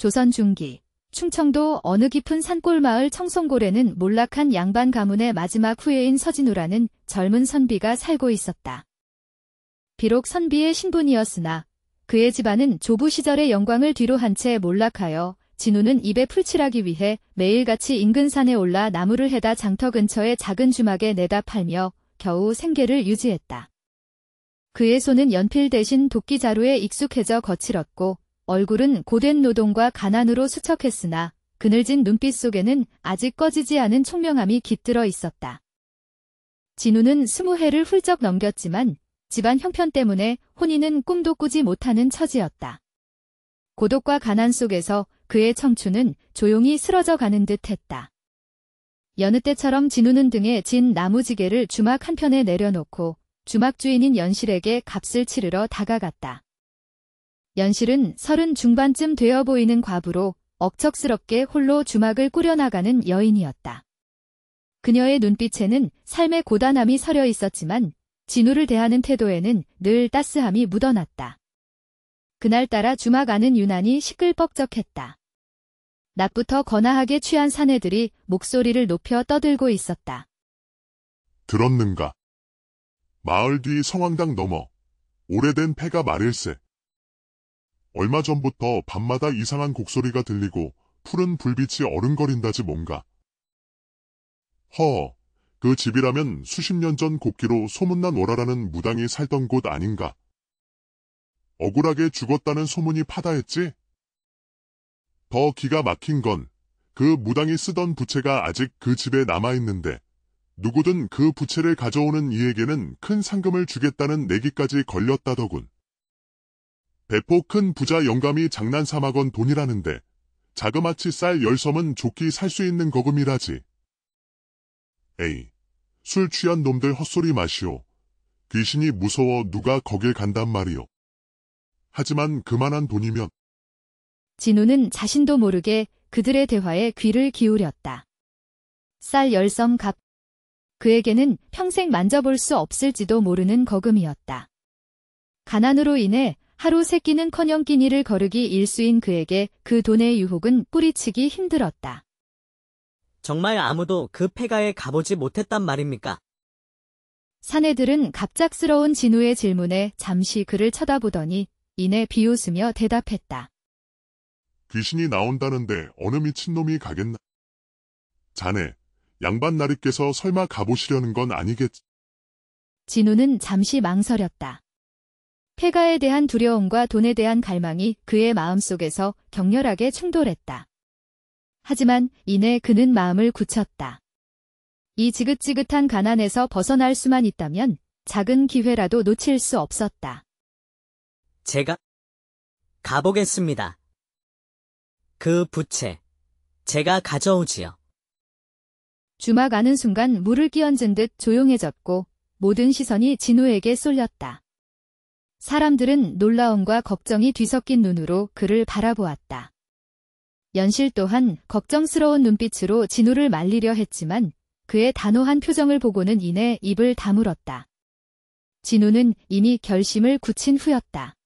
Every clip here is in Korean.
조선 중기 충청도 어느 깊은 산골마을 청송골에는 몰락한 양반 가문의 마지막 후예인 서진우라는 젊은 선비가 살고 있었다. 비록 선비의 신분이었으나 그의 집안은 조부 시절의 영광을 뒤로 한 채 몰락하여 진우는 입에 풀칠하기 위해 매일같이 인근 산에 올라 나무를 해다 장터 근처의 작은 주막에 내다 팔며 겨우 생계를 유지했다. 그의 손은 연필 대신 도끼자루에 익숙해져 거칠었고 얼굴은 고된 노동과 가난으로 수척했으나 그늘진 눈빛 속에는 아직 꺼지지 않은 총명함이 깃들어 있었다. 진우는 20해를 훌쩍 넘겼지만 집안 형편 때문에 혼인은 꿈도 꾸지 못하는 처지였다. 고독과 가난 속에서 그의 청춘은 조용히 쓰러져 가는 듯 했다. 여느 때처럼 진우는 등에 진 나무지게를 주막 한편에 내려놓고 주막 주인인 연실에게 값을 치르러 다가갔다. 연실은 30 중반쯤 되어 보이는 과부로 억척스럽게 홀로 주막을 꾸려나가는 여인이었다. 그녀의 눈빛에는 삶의 고단함이 서려 있었지만 진우를 대하는 태도에는 늘 따스함이 묻어났다. 그날따라 주막 안은 유난히 시끌벅적했다. 낮부터 거나하게 취한 사내들이 목소리를 높여 떠들고 있었다. 들었는가? 마을 뒤 성황당 넘어 오래된 폐가 말일세. 얼마 전부터 밤마다 이상한 곡소리가 들리고 푸른 불빛이 어른거린다지 뭔가. 그 집이라면 수십 년 전 곡기로 소문난 오라라는 무당이 살던 곳 아닌가. 억울하게 죽었다는 소문이 파다했지? 더 기가 막힌 건 그 무당이 쓰던 부채가 아직 그 집에 남아있는데 누구든 그 부채를 가져오는 이에게는 큰 상금을 주겠다는 내기까지 걸렸다더군. 배포 큰 부자 영감이 장난삼아건 돈이라는데 자그마치 쌀 10섬은 좋게 살 수 있는 거금이라지. 에이, 술 취한 놈들 헛소리 마시오. 귀신이 무서워 누가 거길 간단 말이오. 하지만 그만한 돈이면. 진우는 자신도 모르게 그들의 대화에 귀를 기울였다. 쌀 10섬 값. 그에게는 평생 만져볼 수 없을지도 모르는 거금이었다. 가난으로 인해 하루 세 끼는커녕 끼니를 거르기 일수인 그에게 그 돈의 유혹은 뿌리치기 힘들었다. 정말 아무도 그 폐가에 가보지 못했단 말입니까? 사내들은 갑작스러운 진우의 질문에 잠시 그를 쳐다보더니 이내 비웃으며 대답했다. 귀신이 나온다는데 어느 미친놈이 가겠나? 자네, 양반 나리께서 설마 가보시려는 건 아니겠지? 진우는 잠시 망설였다. 폐가에 대한 두려움과 돈에 대한 갈망이 그의 마음속에서 격렬하게 충돌했다. 하지만 이내 그는 마음을 굳혔다. 이 지긋지긋한 가난에서 벗어날 수만 있다면 작은 기회라도 놓칠 수 없었다. 제가 가보겠습니다. 그 부채, 제가 가져오지요. 주막 안은 순간 물을 끼얹은 듯 조용해졌고 모든 시선이 진우에게 쏠렸다. 사람들은 놀라움과 걱정이 뒤섞인 눈으로 그를 바라보았다. 연실 또한 걱정스러운 눈빛으로 진우를 말리려 했지만 그의 단호한 표정을 보고는 이내 입을 다물었다. 진우는 이미 결심을 굳힌 후였다.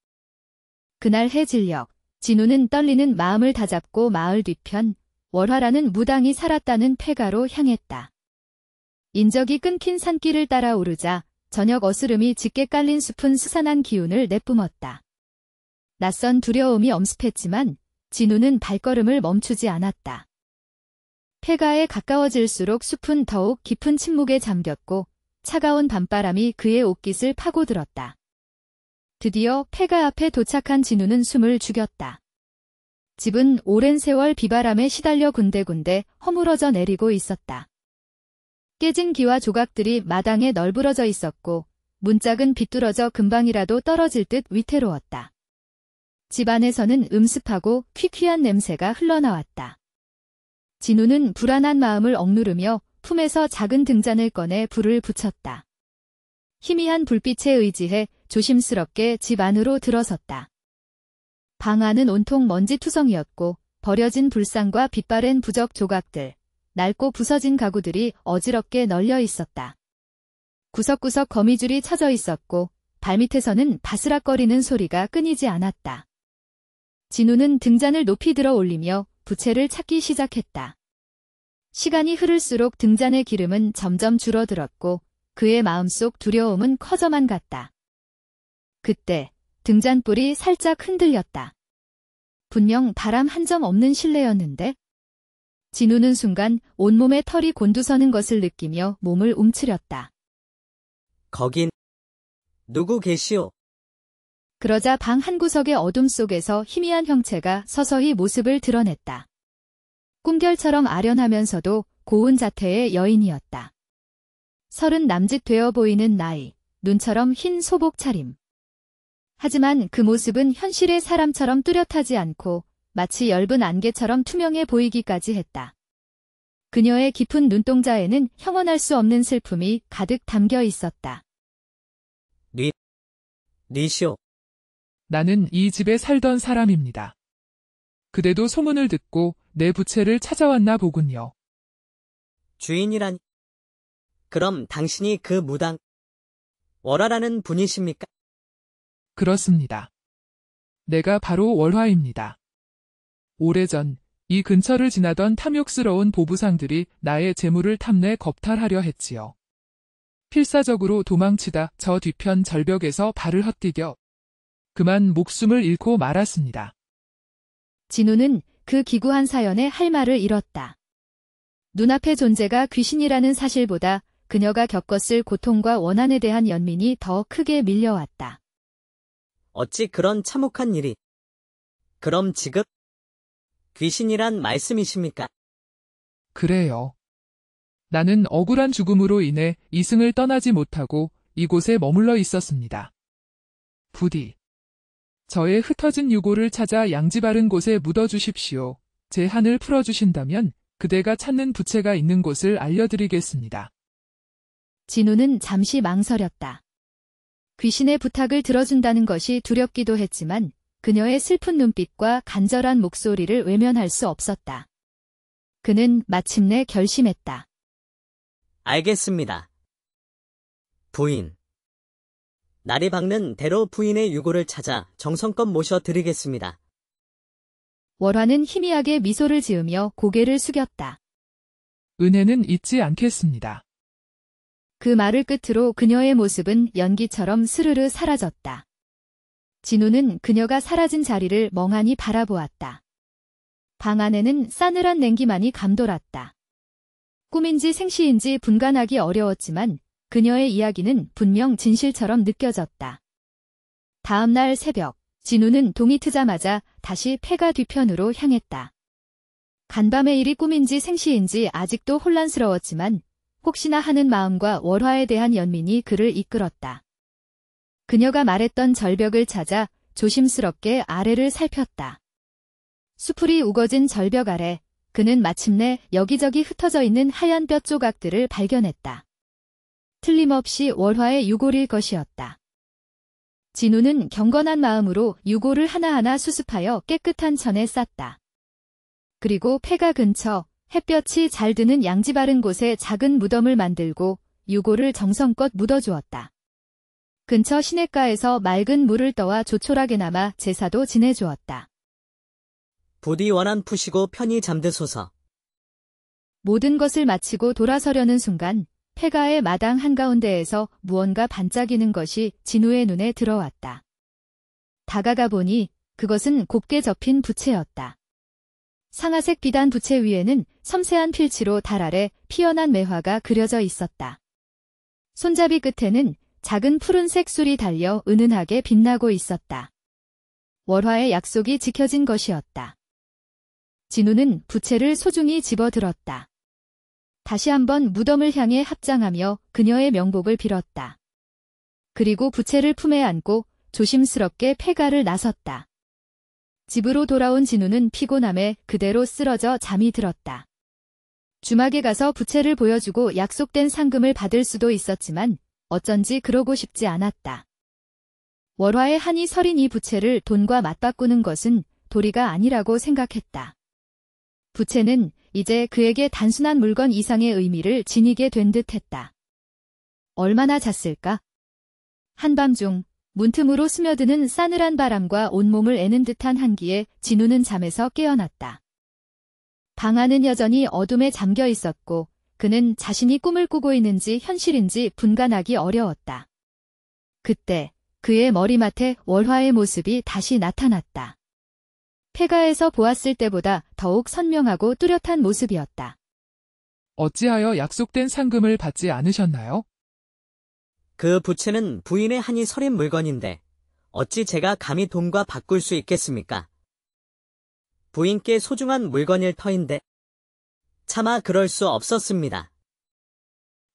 그날 해질녘 진우는 떨리는 마음을 다잡고 마을 뒤편 월화라는 무당이 살았다는 폐가로 향했다. 인적이 끊긴 산길을 따라 오르자 저녁 어스름이 짙게 깔린 숲은 스산한 기운을 내뿜었다. 낯선 두려움이 엄습했지만 진우는 발걸음을 멈추지 않았다. 폐가에 가까워질수록 숲은 더욱 깊은 침묵에 잠겼고 차가운 밤바람이 그의 옷깃을 파고들었다. 드디어 폐가 앞에 도착한 진우는 숨을 죽였다. 집은 오랜 세월 비바람에 시달려 군데군데 허물어져 내리고 있었다. 깨진 기와 조각들이 마당에 널브러져 있었고 문짝은 비뚤어져 금방이라도 떨어질 듯 위태로웠다. 집 안에서는 음습하고 퀴퀴한 냄새가 흘러나왔다. 진우는 불안한 마음을 억누르며 품에서 작은 등잔을 꺼내 불을 붙였다. 희미한 불빛에 의지해 조심스럽게 집 안으로 들어섰다. 방 안은 온통 먼지투성이었고 버려진 불상과 빛바랜 부적 조각들, 낡고 부서진 가구들이 어지럽게 널려 있었다. 구석구석 거미줄이 쳐져 있었고 발밑에서는 바스락거리는 소리가 끊이지 않았다. 진우는 등잔을 높이 들어 올리며 부채를 찾기 시작했다. 시간이 흐를수록 등잔의 기름은 점점 줄어들었고 그의 마음속 두려움은 커져만 갔다. 그때 등잔불이 살짝 흔들렸다. 분명 바람 한 점 없는 실내였는데 진우는 순간 온몸에 털이 곤두서는 것을 느끼며 몸을 움츠렸다. 거긴 누구 계시오? 그러자 방 한구석의 어둠 속에서 희미한 형체가 서서히 모습을 드러냈다. 꿈결처럼 아련하면서도 고운 자태의 여인이었다. 30 남짓 되어 보이는 나이, 눈처럼 흰 소복 차림. 하지만 그 모습은 현실의 사람처럼 뚜렷하지 않고 마치 엷은 안개처럼 투명해 보이기까지 했다. 그녀의 깊은 눈동자에는 형언할 수 없는 슬픔이 가득 담겨 있었다. 리시오. 나는 이 집에 살던 사람입니다. 그대도 소문을 듣고 내 부채를 찾아왔나 보군요. 주인이란. 그럼 당신이 그 무당 월화라는 분이십니까? 그렇습니다. 내가 바로 월화입니다. 오래전 이 근처를 지나던 탐욕스러운 보부상들이 나의 재물을 탐내 겁탈하려 했지요. 필사적으로 도망치다 저 뒤편 절벽에서 발을 헛디뎌 그만 목숨을 잃고 말았습니다. 진우는 그 기구한 사연에 할 말을 잃었다. 눈앞의 존재가 귀신이라는 사실보다 그녀가 겪었을 고통과 원한에 대한 연민이 더 크게 밀려왔다. 어찌 그런 참혹한 일이. 그럼 지금 귀신이란 말씀이십니까? 그래요. 나는 억울한 죽음으로 인해 이승을 떠나지 못하고 이곳에 머물러 있었습니다. 부디 저의 흩어진 유골을 찾아 양지 바른 곳에 묻어주십시오. 제 한을 풀어주신다면 그대가 찾는 부채가 있는 곳을 알려드리겠습니다. 진우는 잠시 망설였다. 귀신의 부탁을 들어준다는 것이 두렵기도 했지만 그녀의 슬픈 눈빛과 간절한 목소리를 외면할 수 없었다. 그는 마침내 결심했다. 알겠습니다. 부인. 날이 밝는 대로 부인의 유골을 찾아 정성껏 모셔드리겠습니다. 월화는 희미하게 미소를 지으며 고개를 숙였다. 은혜는 잊지 않겠습니다. 그 말을 끝으로 그녀의 모습은 연기처럼 스르르 사라졌다. 진우는 그녀가 사라진 자리를 멍하니 바라보았다. 방 안에는 싸늘한 냉기만이 감돌았다. 꿈인지 생시인지 분간하기 어려웠지만 그녀의 이야기는 분명 진실처럼 느껴졌다. 다음 날 새벽, 진우는 동이 트자마자 다시 폐가 뒤편으로 향했다. 간밤의 일이 꿈인지 생시인지 아직도 혼란스러웠지만 혹시나 하는 마음과 월화에 대한 연민이 그를 이끌었다. 그녀가 말했던 절벽을 찾아 조심스럽게 아래를 살폈다. 수풀이 우거진 절벽 아래 그는 마침내 여기저기 흩어져 있는 하얀 뼈 조각들을 발견했다. 틀림없이 월화의 유골일 것이었다. 진우는 경건한 마음으로 유골을 하나하나 수습하여 깨끗한 천에 쌌다. 그리고 폐가 근처 햇볕이 잘 드는 양지 바른 곳에 작은 무덤을 만들고 유골을 정성껏 묻어주었다. 근처 시냇가에서 맑은 물을 떠와 조촐하게나마 제사도 지내주었다. 부디 원한 푸시고 편히 잠드소서. 모든 것을 마치고 돌아서려는 순간 폐가의 마당 한가운데에서 무언가 반짝이는 것이 진우의 눈에 들어왔다. 다가가 보니 그것은 곱게 접힌 부채였다. 상아색 비단 부채 위에는 섬세한 필치로 달 아래 피어난 매화가 그려져 있었다. 손잡이 끝에는 작은 푸른색 술이 달려 은은하게 빛나고 있었다. 월화의 약속이 지켜진 것이었다. 진우는 부채를 소중히 집어들었다. 다시 한번 무덤을 향해 합장하며 그녀의 명복을 빌었다. 그리고 부채를 품에 안고 조심스럽게 폐가를 나섰다. 집으로 돌아온 진우는 피곤함에 그대로 쓰러져 잠이 들었다. 주막에 가서 부채를 보여주고 약속된 상금을 받을 수도 있었지만 어쩐지 그러고 싶지 않았다. 월화의 한이 서린 이 부채를 돈과 맞바꾸는 것은 도리가 아니라고 생각했다. 부채는 이제 그에게 단순한 물건 이상의 의미를 지니게 된 듯했다. 얼마나 잤을까? 한밤중 문틈으로 스며드는 싸늘한 바람과 온몸을 애는 듯한 한기에 진우는 잠에서 깨어났다. 방 안은 여전히 어둠에 잠겨 있었고 그는 자신이 꿈을 꾸고 있는지 현실인지 분간하기 어려웠다. 그때 그의 머리맡에 월화의 모습이 다시 나타났다. 폐가에서 보았을 때보다 더욱 선명하고 뚜렷한 모습이었다. 어찌하여 약속된 상금을 받지 않으셨나요? 그 부채는 부인의 한이 서린 물건인데 어찌 제가 감히 돈과 바꿀 수 있겠습니까? 부인께 소중한 물건일 터인데 차마 그럴 수 없었습니다.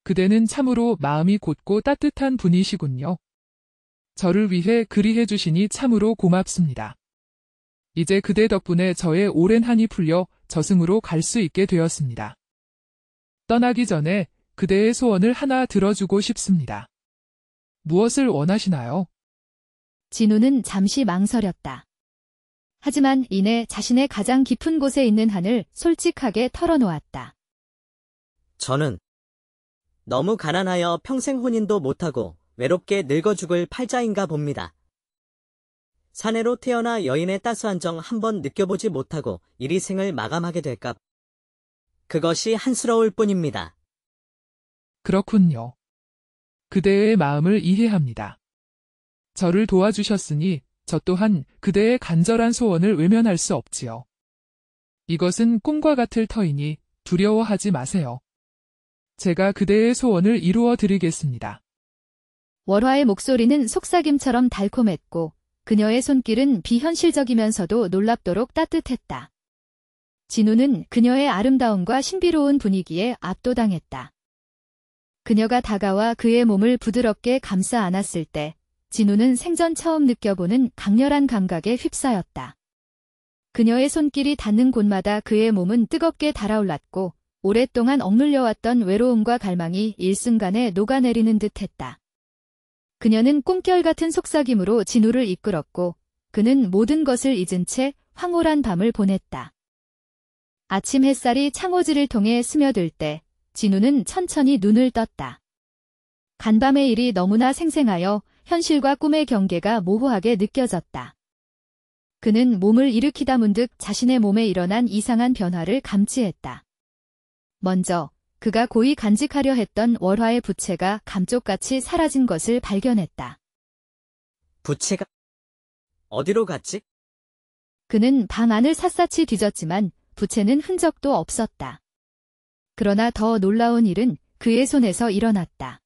그대는 참으로 마음이 곧고 따뜻한 분이시군요. 저를 위해 그리해 주시니 참으로 고맙습니다. 이제 그대 덕분에 저의 오랜 한이 풀려 저승으로 갈 수 있게 되었습니다. 떠나기 전에 그대의 소원을 하나 들어주고 싶습니다. 무엇을 원하시나요? 진우는 잠시 망설였다. 하지만 이내 자신의 가장 깊은 곳에 있는 한을 솔직하게 털어놓았다. 저는 너무 가난하여 평생 혼인도 못하고 외롭게 늙어 죽을 팔자인가 봅니다. 사내로 태어나 여인의 따스한 정 한번 느껴보지 못하고 일이생을 마감하게 될까. 그것이 한스러울 뿐입니다. 그렇군요. 그대의 마음을 이해합니다. 저를 도와주셨으니 저 또한 그대의 간절한 소원을 외면할 수 없지요. 이것은 꿈과 같을 터이니 두려워하지 마세요. 제가 그대의 소원을 이루어 드리겠습니다. 월화의 목소리는 속삭임처럼 달콤했고 그녀의 손길은 비현실적이면서도 놀랍도록 따뜻했다. 진우는 그녀의 아름다움과 신비로운 분위기에 압도당했다. 그녀가 다가와 그의 몸을 부드럽게 감싸 안았을 때 진우는 생전 처음 느껴보는 강렬한 감각에 휩싸였다. 그녀의 손길이 닿는 곳마다 그의 몸은 뜨겁게 달아올랐고 오랫동안 억눌려왔던 외로움과 갈망이 일순간에 녹아내리는 듯했다. 그녀는 꿈결 같은 속삭임으로 진우를 이끌었고 그는 모든 것을 잊은 채 황홀한 밤을 보냈다. 아침 햇살이 창호지를 통해 스며들 때 진우는 천천히 눈을 떴다. 간밤의 일이 너무나 생생하여 현실과 꿈의 경계가 모호하게 느껴졌다. 그는 몸을 일으키다 문득 자신의 몸에 일어난 이상한 변화를 감지했다. 먼저 그가 고이 간직하려 했던 월화의 부채가 감쪽같이 사라진 것을 발견했다. 부채가 어디로 갔지? 그는 방 안을 샅샅이 뒤졌지만 부채는 흔적도 없었다. 그러나 더 놀라운 일은 그의 손에서 일어났다.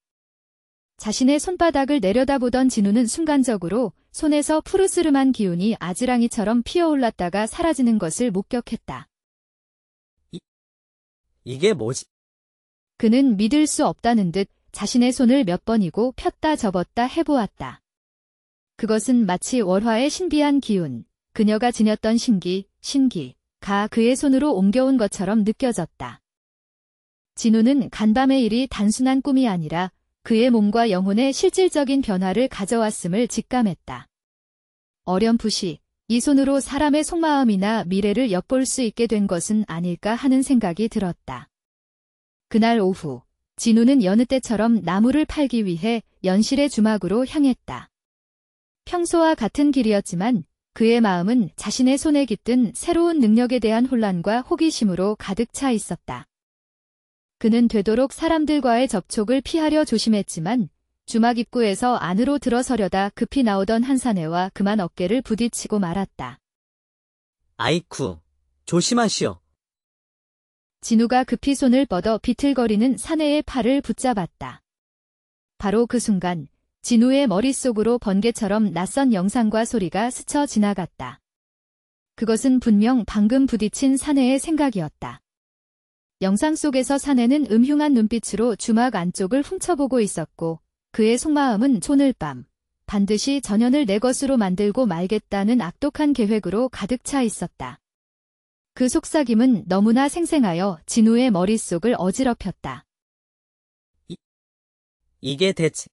자신의 손바닥을 내려다보던 진우는 순간적으로 손에서 푸르스름한 기운이 아지랑이처럼 피어올랐다가 사라지는 것을 목격했다. 이게 뭐지? 그는 믿을 수 없다는 듯 자신의 손을 몇 번이고 폈다 접었다 해보았다. 그것은 마치 월화의 신비한 기운, 그녀가 지녔던 신기가 그의 손으로 옮겨온 것처럼 느껴졌다. 진우는 간밤의 일이 단순한 꿈이 아니라 그의 몸과 영혼에 실질적인 변화를 가져왔음을 직감했다. 어렴풋이 이 손으로 사람의 속마음이나 미래를 엿볼 수 있게 된 것은 아닐까 하는 생각이 들었다. 그날 오후, 진우는 여느 때처럼 나무를 팔기 위해 연실의 주막으로 향했다. 평소와 같은 길이었지만 그의 마음은 자신의 손에 깃든 새로운 능력에 대한 혼란과 호기심으로 가득 차 있었다. 그는 되도록 사람들과의 접촉을 피하려 조심했지만 주막 입구에서 안으로 들어서려다 급히 나오던 한 사내와 그만 어깨를 부딪히고 말았다. 아이쿠, 조심하시오. 진우가 급히 손을 뻗어 비틀거리는 사내의 팔을 붙잡았다. 바로 그 순간 진우의 머릿속으로 번개처럼 낯선 영상과 소리가 스쳐 지나갔다. 그것은 분명 방금 부딪힌 사내의 생각이었다. 영상 속에서 사내는 음흉한 눈빛으로 주막 안쪽을 훔쳐보고 있었고 그의 속마음은 오늘 밤 반드시 전현을 내 것으로 만들고 말겠다는 악독한 계획으로 가득 차 있었다. 그 속삭임은 너무나 생생하여 진우의 머릿속을 어지럽혔다. 이게 대체...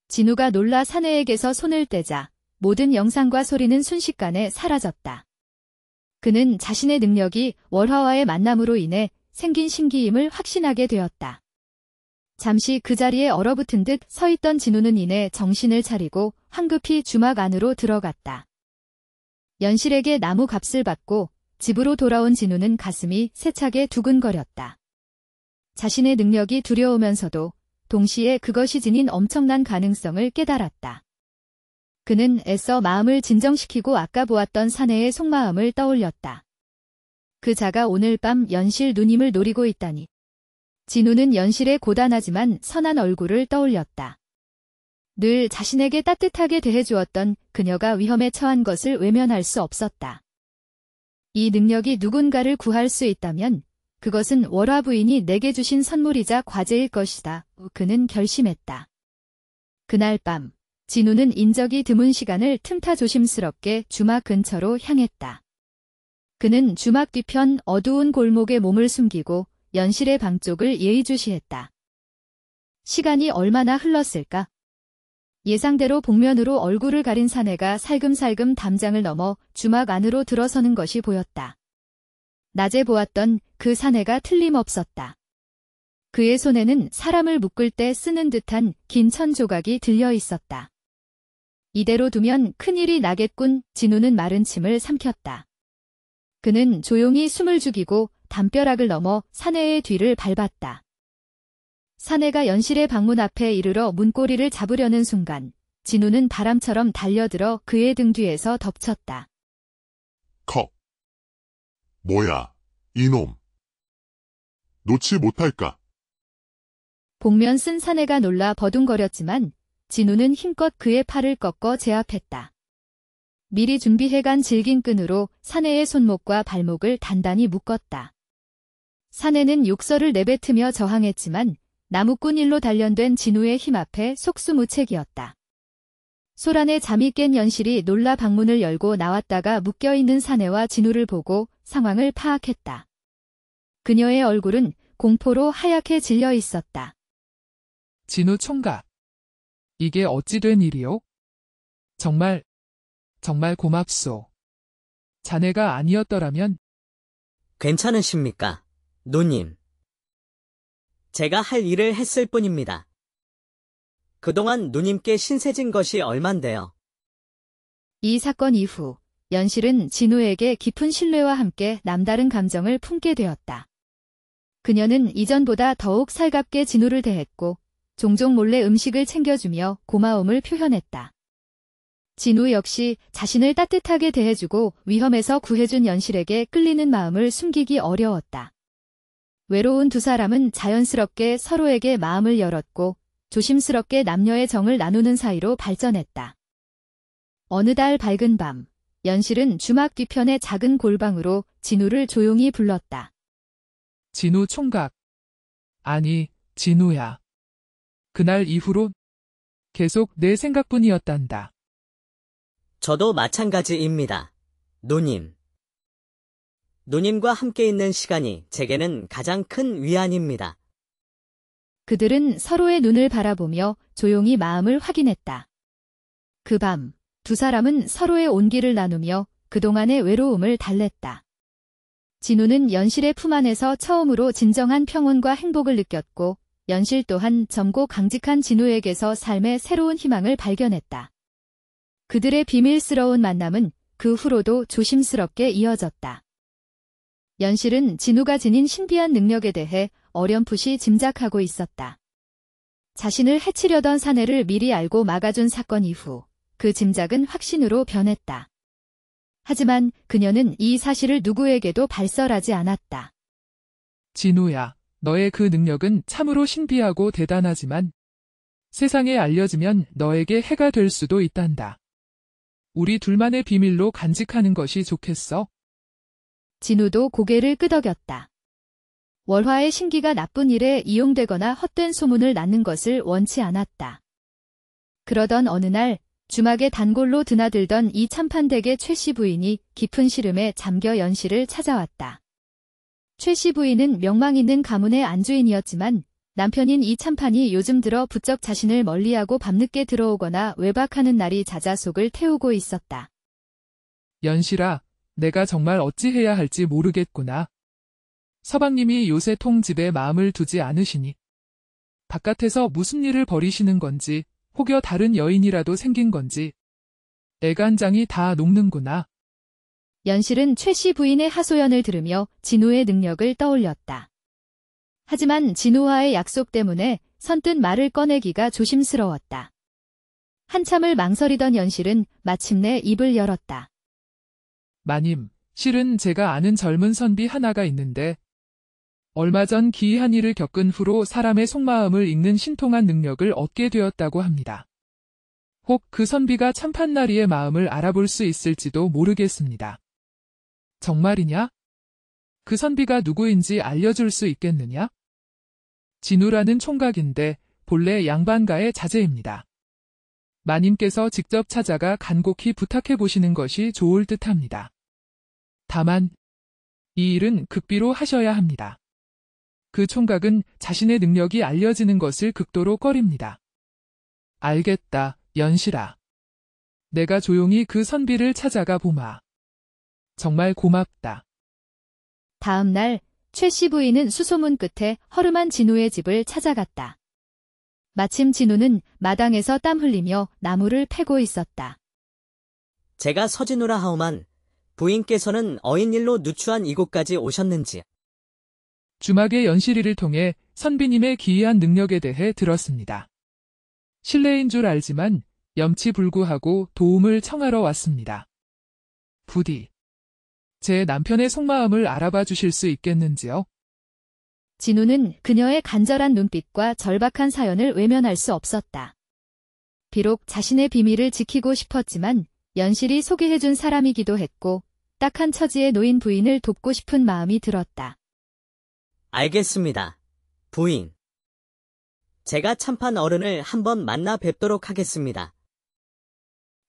진우가 놀라 사내에게서 손을 떼자 모든 영상과 소리는 순식간에 사라졌다. 그는 자신의 능력이 월화와의 만남으로 인해 생긴 신기임을 확신하게 되었다. 잠시 그 자리에 얼어붙은 듯 서 있던 진우는 이내 정신을 차리고 황급히 주막 안으로 들어갔다. 연실에게 나무 값을 받고 집으로 돌아온 진우는 가슴이 세차게 두근거렸다. 자신의 능력이 두려우면서도 동시에 그것이 지닌 엄청난 가능성을 깨달았다. 그는 애써 마음을 진정시키고 아까 보았던 사내의 속마음을 떠올렸다. 그 자가 오늘 밤 연실 누님을 노리고 있다니. 진우는 연실의 고단하지만 선한 얼굴을 떠올렸다. 늘 자신에게 따뜻하게 대해주었던 그녀가 위험에 처한 것을 외면할 수 없었다. 이 능력이 누군가를 구할 수 있다면 그것은 월화 부인이 내게 주신 선물이자 과제일 것이다. 그는 결심했다. 그날 밤 진우는 인적이 드문 시간을 틈타 조심스럽게 주막 근처로 향했다. 그는 주막 뒤편 어두운 골목에 몸을 숨기고 연실의 방 쪽을 예의주시했다. 시간이 얼마나 흘렀을까? 예상대로 복면으로 얼굴을 가린 사내가 살금살금 담장을 넘어 주막 안으로 들어서는 것이 보였다. 낮에 보았던 그 사내가 틀림없었다. 그의 손에는 사람을 묶을 때 쓰는 듯한 긴 천 조각이 들려 있었다. 이대로 두면 큰일이 나겠군. 진우는 마른 침을 삼켰다. 그는 조용히 숨을 죽이고 담벼락을 넘어 사내의 뒤를 밟았다. 사내가 연실의 방문 앞에 이르러 문고리를 잡으려는 순간 진우는 바람처럼 달려들어 그의 등 뒤에서 덮쳤다. 컥. 뭐야, 이놈. 놓지 못할까? 복면 쓴 사내가 놀라 버둥거렸지만 진우는 힘껏 그의 팔을 꺾어 제압했다. 미리 준비해간 질긴 끈으로 사내의 손목과 발목을 단단히 묶었다. 사내는 욕설을 내뱉으며 저항했지만 나무꾼 일로 단련된 진우의 힘 앞에 속수무책이었다. 소란에 잠이 깬 연실이 놀라 방문을 열고 나왔다가 묶여있는 사내와 진우를 보고 상황을 파악했다. 그녀의 얼굴은 공포로 하얗게 질려 있었다. 진우 총각. 이게 어찌 된 일이오? 정말 고맙소. 자네가 아니었더라면. 괜찮으십니까, 누님? 제가 할 일을 했을 뿐입니다. 그동안 누님께 신세진 것이 얼만데요. 이 사건 이후 연실은 진우에게 깊은 신뢰와 함께 남다른 감정을 품게 되었다. 그녀는 이전보다 더욱 살갑게 진우를 대했고 종종 몰래 음식을 챙겨주며 고마움을 표현했다. 진우 역시 자신을 따뜻하게 대해주고 위험에서 구해준 연실에게 끌리는 마음을 숨기기 어려웠다. 외로운 두 사람은 자연스럽게 서로에게 마음을 열었고 조심스럽게 남녀의 정을 나누는 사이로 발전했다. 어느 달 밝은 밤, 연실은 주막 뒤편의 작은 골방으로 진우를 조용히 불렀다. 진우 총각. 아니, 진우야. 그날 이후로 계속 내 생각뿐이었단다. 저도 마찬가지입니다, 누님. 누님과 함께 있는 시간이 제게는 가장 큰 위안입니다. 그들은 서로의 눈을 바라보며 조용히 마음을 확인했다. 그 밤, 두 사람은 서로의 온기를 나누며 그동안의 외로움을 달랬다. 진우는 연실의 품 안에서 처음으로 진정한 평온과 행복을 느꼈고 연실 또한 젊고 강직한 진우에게서 삶의 새로운 희망을 발견했다. 그들의 비밀스러운 만남은 그 후로도 조심스럽게 이어졌다. 연실은 진우가 지닌 신비한 능력에 대해 어렴풋이 짐작하고 있었다. 자신을 해치려던 사내를 미리 알고 막아준 사건 이후 그 짐작은 확신으로 변했다. 하지만 그녀는 이 사실을 누구에게도 발설하지 않았다. 진우야, 너의 그 능력은 참으로 신비하고 대단하지만 세상에 알려지면 너에게 해가 될 수도 있단다. 우리 둘만의 비밀로 간직하는 것이 좋겠어. 진우도 고개를 끄덕였다. 월화의 신기가 나쁜 일에 이용되거나 헛된 소문을 낳는 것을 원치 않았다. 그러던 어느 날 주막의 단골로 드나들던 이 참판댁의 최씨 부인이 깊은 시름에 잠겨 연실을 찾아왔다. 최씨 부인은 명망 있는 가문의 안주인이었지만 남편인 이 참판이 요즘 들어 부쩍 자신을 멀리하고 밤늦게 들어오거나 외박하는 날이 잦아 속을 태우고 있었다. 연실아, 내가 정말 어찌해야 할지 모르겠구나. 서방님이 요새 통집에 마음을 두지 않으시니 바깥에서 무슨 일을 벌이시는 건지 혹여 다른 여인이라도 생긴 건지 애간장이 다 녹는구나. 연실은 최 씨 부인의 하소연을 들으며 진우의 능력을 떠올렸다. 하지만 진우와의 약속 때문에 선뜻 말을 꺼내기가 조심스러웠다. 한참을 망설이던 연실은 마침내 입을 열었다. 마님, 실은 제가 아는 젊은 선비 하나가 있는데 얼마 전 기이한 일을 겪은 후로 사람의 속마음을 읽는 신통한 능력을 얻게 되었다고 합니다. 혹 그 선비가 참판나리의 마음을 알아볼 수 있을지도 모르겠습니다. 정말이냐? 그 선비가 누구인지 알려줄 수 있겠느냐? 진우라는 총각인데 본래 양반가의 자제입니다. 마님께서 직접 찾아가 간곡히 부탁해 보시는 것이 좋을 듯합니다. 다만 이 일은 극비로 하셔야 합니다. 그 총각은 자신의 능력이 알려지는 것을 극도로 꺼립니다. 알겠다, 연실아. 내가 조용히 그 선비를 찾아가 보마. 정말 고맙다. 다음 날 최 씨 부인은 수소문 끝에 허름한 진우의 집을 찾아갔다. 마침 진우는 마당에서 땀 흘리며 나무를 패고 있었다. 제가 서진우라 하오만 부인께서는 어인일로 누추한 이곳까지 오셨는지. 주막의 연실이를 통해 선비님의 기이한 능력에 대해 들었습니다. 실례인 줄 알지만 염치불구하고 도움을 청하러 왔습니다. 부디 제 남편의 속마음을 알아봐 주실 수 있겠는지요? 진우는 그녀의 간절한 눈빛과 절박한 사연을 외면할 수 없었다. 비록 자신의 비밀을 지키고 싶었지만 연실이 소개해준 사람이기도 했고 딱한 처지에 놓인 부인을 돕고 싶은 마음이 들었다. 알겠습니다. 부인. 제가 참판 어른을 한번 만나 뵙도록 하겠습니다.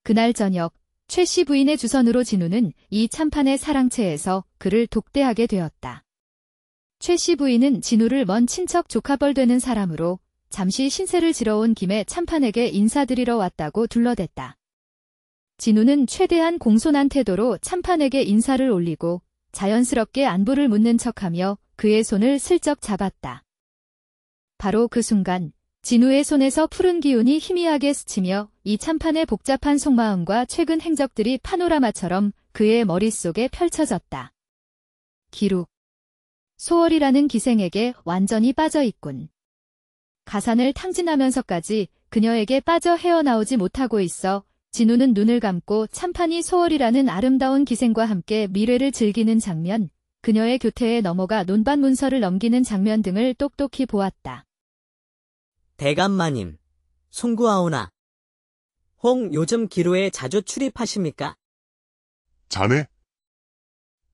그날 저녁 최 씨 부인의 주선으로 진우는 이 참판의 사랑채에서 그를 독대하게 되었다. 최 씨 부인은 진우를 먼 친척 조카뻘 되는 사람으로 잠시 신세를 지러 온 김에 참판에게 인사드리러 왔다고 둘러댔다. 진우는 최대한 공손한 태도로 참판에게 인사를 올리고 자연스럽게 안부를 묻는 척하며 그의 손을 슬쩍 잡았다. 바로 그 순간 진우의 손에서 푸른 기운이 희미하게 스치며 이 참판의 복잡한 속마음과 최근 행적들이 파노라마처럼 그의 머릿속에 펼쳐졌다. 기룩. 소월이라는 기생에게 완전히 빠져있군. 가산을 탕진하면서까지 그녀에게 빠져 헤어나오지 못하고 있어 진우는 눈을 감고 참판이 소월이라는 아름다운 기생과 함께 미래를 즐기는 장면, 그녀의 교태에 넘어가 논밭 문서를 넘기는 장면 등을 똑똑히 보았다. 대감마님, 송구하오나. 홍 요즘 기로에 자주 출입하십니까? 자네?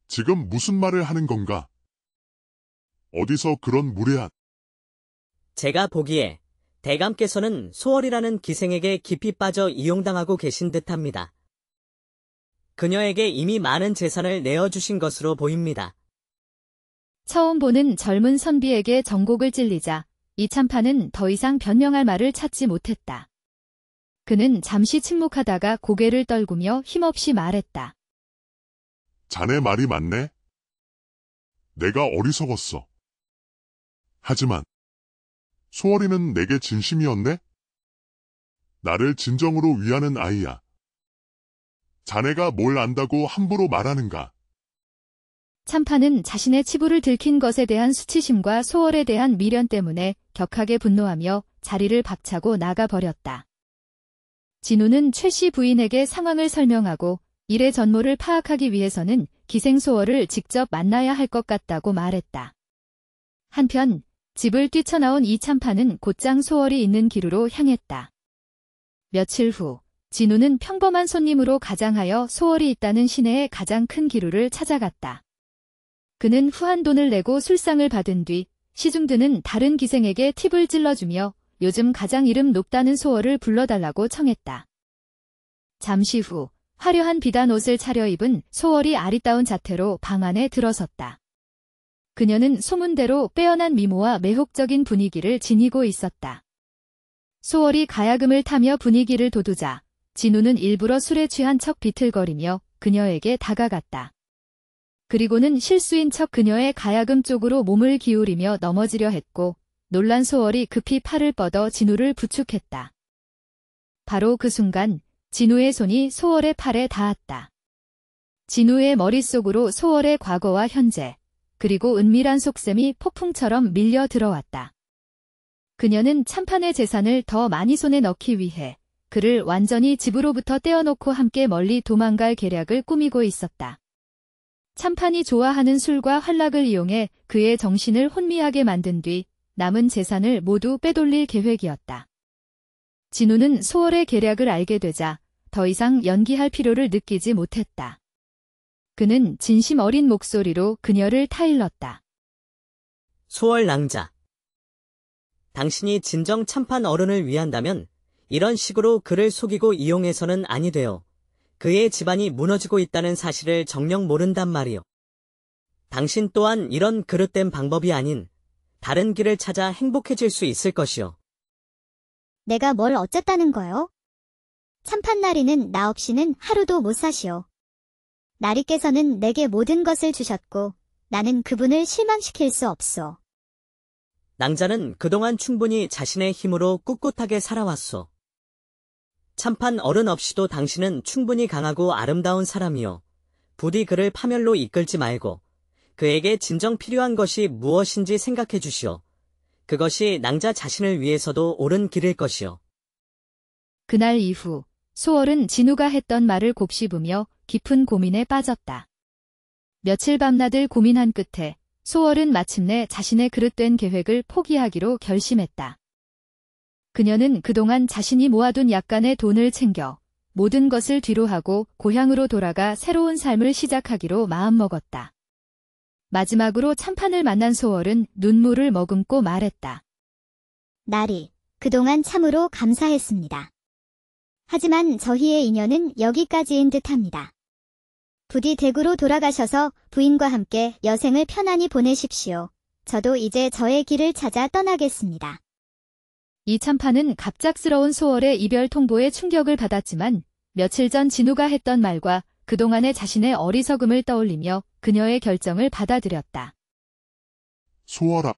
지금 무슨 말을 하는 건가? 어디서 그런 무례한... 제가 보기에 대감께서는 소월이라는 기생에게 깊이 빠져 이용당하고 계신 듯합니다. 그녀에게 이미 많은 재산을 내어주신 것으로 보입니다. 처음 보는 젊은 선비에게 정곡을 찔리자 이 참판은 더 이상 변명할 말을 찾지 못했다. 그는 잠시 침묵하다가 고개를 떨구며 힘없이 말했다. 자네 말이 맞네? 내가 어리석었어. 하지만 소월이는 내게 진심이었네? 나를 진정으로 위하는 아이야. 자네가 뭘 안다고 함부로 말하는가? 참판은 자신의 치부를 들킨 것에 대한 수치심과 소월에 대한 미련 때문에 격하게 분노하며 자리를 박차고 나가버렸다. 진우는 최 씨 부인에게 상황을 설명하고 일의 전모를 파악하기 위해서는 기생 소월을 직접 만나야 할 것 같다고 말했다. 한편 집을 뛰쳐나온 이 참판은 곧장 소월이 있는 기루로 향했다. 며칠 후 진우는 평범한 손님으로 가장하여 소월이 있다는 시내의 가장 큰 기루를 찾아갔다. 그는 후한 돈을 내고 술상을 받은 뒤 시중드는 다른 기생에게 팁을 찔러주며 요즘 가장 이름 높다는 소월을 불러달라고 청했다. 잠시 후 화려한 비단 옷을 차려입은 소월이 아리따운 자태로 방 안에 들어섰다. 그녀는 소문대로 빼어난 미모와 매혹적인 분위기를 지니고 있었다. 소월이 가야금을 타며 분위기를 돋우자 진우는 일부러 술에 취한 척 비틀거리며 그녀에게 다가갔다. 그리고는 실수인 척 그녀의 가야금 쪽으로 몸을 기울이며 넘어지려 했고 놀란 소월이 급히 팔을 뻗어 진우를 부축했다. 바로 그 순간 진우의 손이 소월의 팔에 닿았다. 진우의 머릿속으로 소월의 과거와 현재, 그리고 은밀한 속셈이 폭풍처럼 밀려 들어왔다. 그녀는 참판의 재산을 더 많이 손에 넣기 위해 그를 완전히 집으로부터 떼어놓고 함께 멀리 도망갈 계략을 꾸미고 있었다. 참판이 좋아하는 술과 환락을 이용해 그의 정신을 혼미하게 만든 뒤 남은 재산을 모두 빼돌릴 계획이었다. 진우는 소월의 계략을 알게 되자 더 이상 연기할 필요를 느끼지 못했다. 그는 진심 어린 목소리로 그녀를 타일렀다. 소월 낭자. 당신이 진정 참판 어른을 위한다면 이런 식으로 그를 속이고 이용해서는 아니 돼요. 그의 집안이 무너지고 있다는 사실을 정녕 모른단 말이요. 당신 또한 이런 그릇된 방법이 아닌 다른 길을 찾아 행복해질 수 있을 것이요. 내가 뭘 어쨌다는 거요? 참판나리는 나 없이는 하루도 못 사시오. 나리께서는 내게 모든 것을 주셨고 나는 그분을 실망시킬 수 없소. 낭자는 그동안 충분히 자신의 힘으로 꿋꿋하게 살아왔소. 참판 어른 없이도 당신은 충분히 강하고 아름다운 사람이요. 부디 그를 파멸로 이끌지 말고 그에게 진정 필요한 것이 무엇인지 생각해 주시오. 그것이 낭자 자신을 위해서도 옳은 길일 것이요. 그날 이후 소월은 진우가 했던 말을 곱씹으며 깊은 고민에 빠졌다. 며칠 밤낮을 고민한 끝에 소월은 마침내 자신의 그릇된 계획을 포기하기로 결심했다. 그녀는 그동안 자신이 모아둔 약간의 돈을 챙겨 모든 것을 뒤로하고 고향으로 돌아가 새로운 삶을 시작하기로 마음먹었다. 마지막으로 참판을 만난 소월은 눈물을 머금고 말했다. 나리, 그동안 참으로 감사했습니다. 하지만 저희의 인연은 여기까지인 듯합니다. 부디 대구로 돌아가셔서 부인과 함께 여생을 편안히 보내십시오. 저도 이제 저의 길을 찾아 떠나겠습니다. 이 참판은 갑작스러운 소월의 이별 통보에 충격을 받았지만 며칠 전 진우가 했던 말과 그동안의 자신의 어리석음을 떠올리며 그녀의 결정을 받아들였다. 소월아,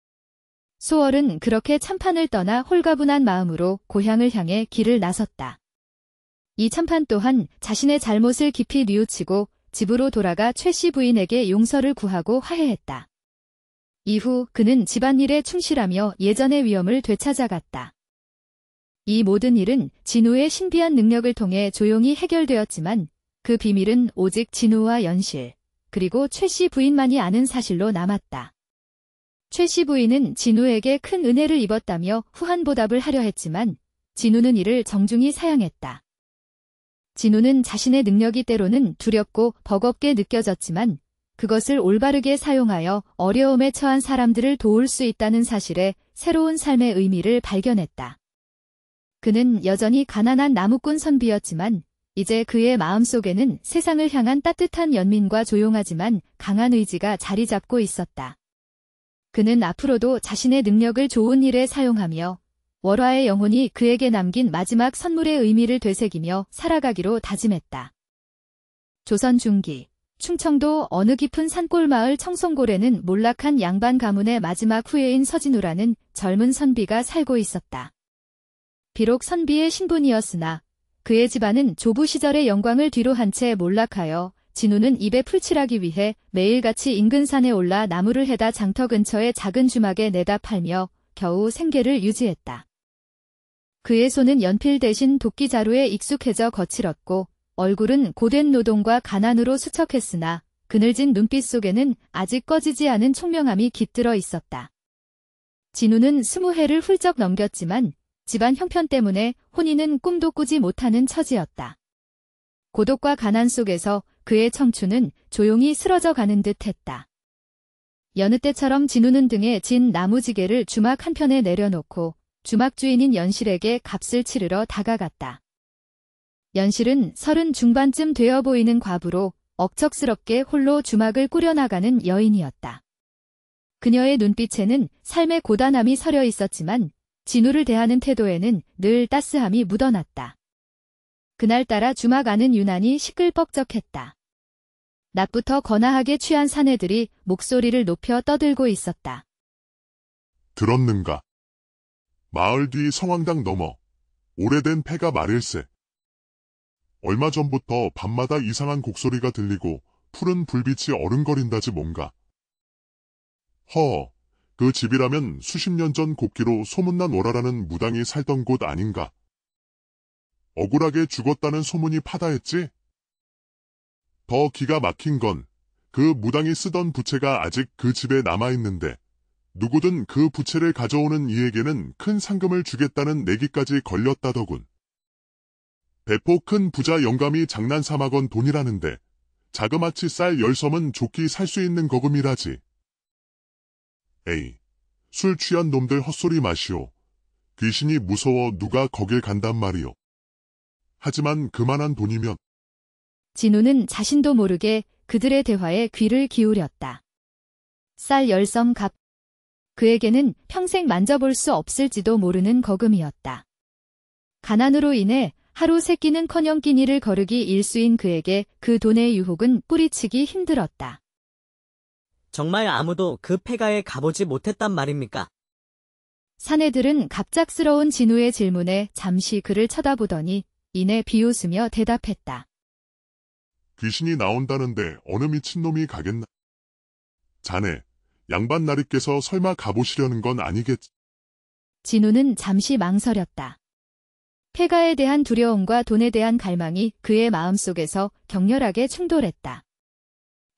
소월은 그렇게 참판을 떠나 홀가분한 마음으로 고향을 향해 길을 나섰다. 이 참판 또한 자신의 잘못을 깊이 뉘우치고 집으로 돌아가 최 씨 부인에게 용서를 구하고 화해했다. 이후 그는 집안일에 충실하며 예전의 위엄을 되찾아갔다. 이 모든 일은 진우의 신비한 능력을 통해 조용히 해결되었지만 그 비밀은 오직 진우와 연실, 그리고 최 씨 부인만이 아는 사실로 남았다. 최 씨 부인은 진우에게 큰 은혜를 입었다며 후한 보답을 하려 했지만 진우는 이를 정중히 사양했다. 진우는 자신의 능력이 때로는 두렵고 버겁게 느껴졌지만 그것을 올바르게 사용하여 어려움에 처한 사람들을 도울 수 있다는 사실에 새로운 삶의 의미를 발견했다. 그는 여전히 가난한 나무꾼 선비였지만 이제 그의 마음속에는 세상을 향한 따뜻한 연민과 조용하지만 강한 의지가 자리 잡고 있었다. 그는 앞으로도 자신의 능력을 좋은 일에 사용하며 월화의 영혼이 그에게 남긴 마지막 선물의 의미를 되새기며 살아가기로 다짐했다. 조선 중기 충청도 어느 깊은 산골 마을 청송골에는 몰락한 양반 가문의 마지막 후예인 서진우라는 젊은 선비가 살고 있었다. 비록 선비의 신분이었으나 그의 집안은 조부 시절의 영광을 뒤로한 채 몰락하여 진우는 입에 풀칠하기 위해 매일같이 인근 산에 올라 나무를 해다 장터 근처의 작은 주막에 내다 팔며 겨우 생계를 유지했다. 그의 손은 연필 대신 도끼자루에 익숙해져 거칠었고 얼굴은 고된 노동과 가난으로 수척했으나 그늘진 눈빛 속에는 아직 꺼지지 않은 총명함이 깃들어 있었다. 진우는 20해를 훌쩍 넘겼지만 집안 형편 때문에 혼인은 꿈도 꾸지 못하는 처지였다. 고독과 가난 속에서 그의 청춘은 조용히 쓰러져 가는 듯했다. 여느 때처럼 진우는 등에 진 나무지게를 주막 한편에 내려놓고 주막 주인인 연실에게 값을 치르러 다가갔다. 연실은 30 중반쯤 되어 보이는 과부로 억척스럽게 홀로 주막을 꾸려나가는 여인이었다. 그녀의 눈빛에는 삶의 고단함이 서려 있었지만 진우를 대하는 태도에는 늘 따스함이 묻어났다. 그날따라 주막 안은 유난히 시끌벅적했다. 낮부터 거나하게 취한 사내들이 목소리를 높여 떠들고 있었다. 들었는가? 마을 뒤 성황당 넘어 오래된 폐가 말일세. 얼마 전부터 밤마다 이상한 곡소리가 들리고 푸른 불빛이 어른거린다지 뭔가. 그 집이라면 수십 년 전 곡기로 소문난 오라라는 무당이 살던 곳 아닌가. 억울하게 죽었다는 소문이 파다했지? 더 기가 막힌 건 그 무당이 쓰던 부채가 아직 그 집에 남아있는데 누구든 그 부채를 가져오는 이에게는 큰 상금을 주겠다는 내기까지 걸렸다더군. 배포 큰 부자 영감이 장난삼아건 돈이라는데 자그마치 쌀 10섬은 좋게 살 수 있는 거금이라지. 에이, 술 취한 놈들 헛소리 마시오. 귀신이 무서워 누가 거길 간단 말이오. 하지만 그만한 돈이면. 진우는 자신도 모르게 그들의 대화에 귀를 기울였다. 쌀 10섬 값. 그에게는 평생 만져볼 수 없을지도 모르는 거금이었다. 가난으로 인해 하루 세 끼는커녕 끼니를 거르기 일수인 그에게 그 돈의 유혹은 뿌리치기 힘들었다. 정말 아무도 그 폐가에 가보지 못했단 말입니까? 사내들은 갑작스러운 진우의 질문에 잠시 그를 쳐다보더니 이내 비웃으며 대답했다. 귀신이 나온다는데 어느 미친놈이 가겠나? 자네, 양반 나리께서 설마 가보시려는 건 아니겠지? 진우는 잠시 망설였다. 폐가에 대한 두려움과 돈에 대한 갈망이 그의 마음속에서 격렬하게 충돌했다.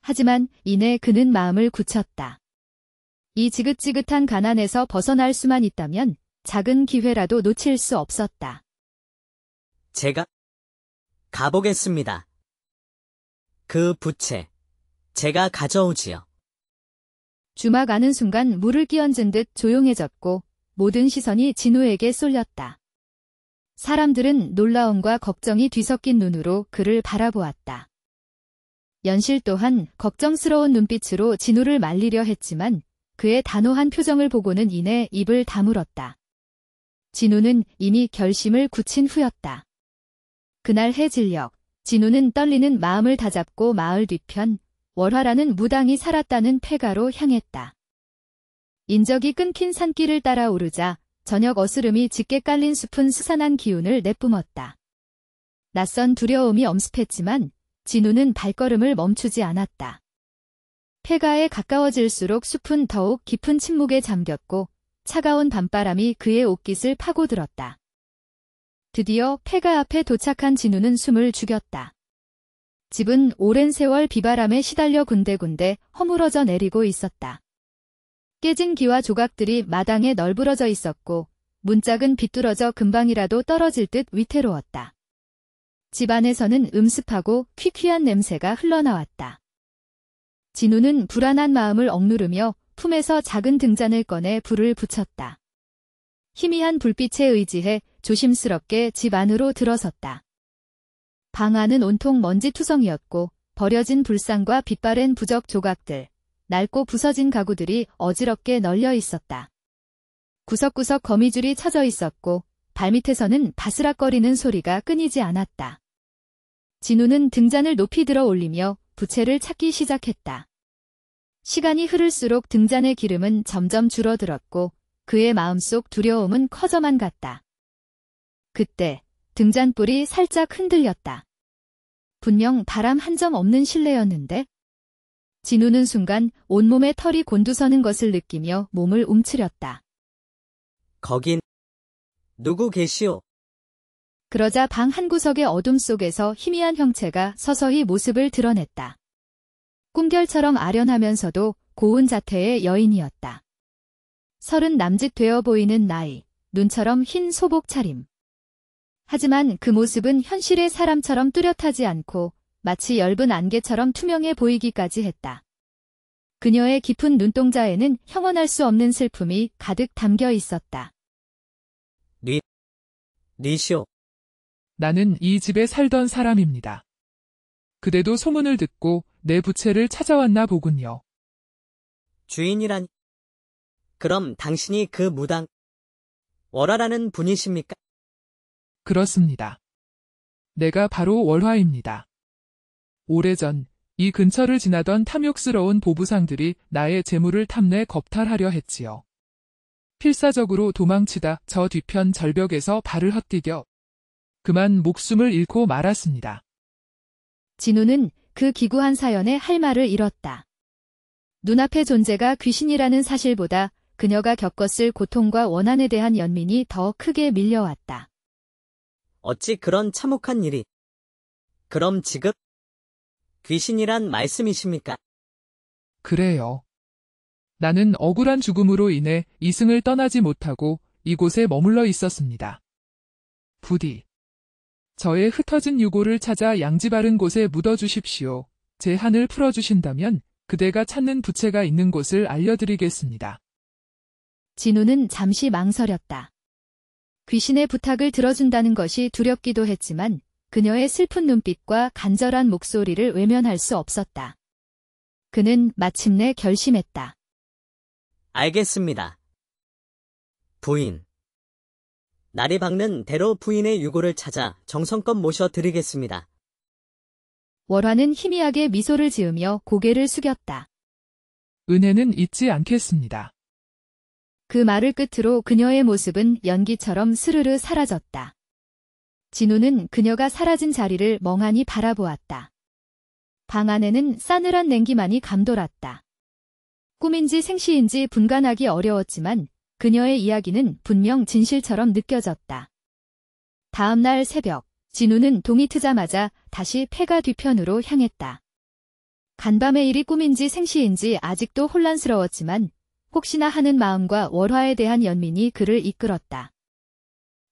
하지만 이내 그는 마음을 굳혔다. 이 지긋지긋한 가난에서 벗어날 수만 있다면 작은 기회라도 놓칠 수 없었다. 제가 가보겠습니다. 그 부채, 제가 가져오지요. 주막 안은 순간 물을 끼얹은 듯 조용해졌고 모든 시선이 진우에게 쏠렸다. 사람들은 놀라움과 걱정이 뒤섞인 눈으로 그를 바라보았다. 연실 또한 걱정스러운 눈빛으로 진우를 말리려 했지만 그의 단호한 표정을 보고는 이내 입을 다물었다. 진우는 이미 결심을 굳힌 후였다. 그날 해질녘 진우는 떨리는 마음을 다잡고 마을 뒤편 월화라는 무당이 살았다는 폐가로 향했다. 인적이 끊긴 산길을 따라 오르자 저녁 어스름이 짙게 깔린 숲은 스산한 기운을 내뿜었다. 낯선 두려움이 엄습했지만 진우는 발걸음을 멈추지 않았다. 폐가에 가까워질수록 숲은 더욱 깊은 침묵에 잠겼고 차가운 밤바람이 그의 옷깃을 파고들었다. 드디어 폐가 앞에 도착한 진우는 숨을 죽였다. 집은 오랜 세월 비바람에 시달려 군데군데 허물어져 내리고 있었다. 깨진 기와 조각들이 마당에 널브러져 있었고 문짝은 비뚤어져 금방이라도 떨어질 듯 위태로웠다. 집 안에서는 음습하고 퀴퀴한 냄새가 흘러나왔다. 진우는 불안한 마음을 억누르며 품에서 작은 등잔을 꺼내 불을 붙였다. 희미한 불빛에 의지해 조심스럽게 집 안으로 들어섰다. 방 안은 온통 먼지투성이었고 버려진 불상과 빛바랜 부적 조각들, 낡고 부서진 가구들이 어지럽게 널려 있었다. 구석구석 거미줄이 쳐져 있었고 발밑에서는 바스락거리는 소리가 끊이지 않았다. 진우는 등잔을 높이 들어 올리며 부채를 찾기 시작했다. 시간이 흐를수록 등잔의 기름은 점점 줄어들었고 그의 마음속 두려움은 커져만 갔다. 그때 등잔불이 살짝 흔들렸다. 분명 바람 한 점 없는 실내였는데 진우는 순간 온몸에 털이 곤두서는 것을 느끼며 몸을 움츠렸다. 거긴 누구 계시오? 그러자 방 한구석의 어둠 속에서 희미한 형체가 서서히 모습을 드러냈다. 꿈결처럼 아련하면서도 고운 자태의 여인이었다. 30 남짓 되어 보이는 나이, 눈처럼 흰 소복 차림. 하지만 그 모습은 현실의 사람처럼 뚜렷하지 않고 마치 엷은 안개처럼 투명해 보이기까지 했다. 그녀의 깊은 눈동자에는 형언할 수 없는 슬픔이 가득 담겨 있었다. 니시오. 나는 이 집에 살던 사람입니다. 그대도 소문을 듣고 내 부채를 찾아왔나 보군요. 주인이란. 그럼 당신이 그 무당 월화라는 분이십니까? 그렇습니다. 내가 바로 월화입니다. 오래전 이 근처를 지나던 탐욕스러운 보부상들이 나의 재물을 탐내 겁탈하려 했지요. 필사적으로 도망치다 저 뒤편 절벽에서 발을 헛디뎌 그만 목숨을 잃고 말았습니다. 진우는 그 기구한 사연에 할 말을 잃었다. 눈앞의 존재가 귀신이라는 사실보다 그녀가 겪었을 고통과 원한에 대한 연민이 더 크게 밀려왔다. 어찌 그런 참혹한 일이. 그럼 지금 귀신이란 말씀이십니까? 그래요. 나는 억울한 죽음으로 인해 이승을 떠나지 못하고 이곳에 머물러 있었습니다. 부디 저의 흩어진 유골을 찾아 양지 바른 곳에 묻어주십시오. 제 한을 풀어주신다면 그대가 찾는 부채가 있는 곳을 알려드리겠습니다. 진우는 잠시 망설였다. 귀신의 부탁을 들어준다는 것이 두렵기도 했지만 그녀의 슬픈 눈빛과 간절한 목소리를 외면할 수 없었다. 그는 마침내 결심했다. 알겠습니다. 부인. 날이 밝는 대로 부인의 유골을 찾아 정성껏 모셔드리겠습니다. 월화는 희미하게 미소를 지으며 고개를 숙였다. 은혜는 잊지 않겠습니다. 그 말을 끝으로 그녀의 모습은 연기처럼 스르르 사라졌다. 진우는 그녀가 사라진 자리를 멍하니 바라보았다. 방 안에는 싸늘한 냉기만이 감돌았다. 꿈인지 생시인지 분간하기 어려웠지만 그녀의 이야기는 분명 진실처럼 느껴졌다. 다음 날 새벽, 진우는 동이 트자마자 다시 폐가 뒤편으로 향했다. 간밤의 일이 꿈인지 생시인지 아직도 혼란스러웠지만 혹시나 하는 마음과 월화에 대한 연민이 그를 이끌었다.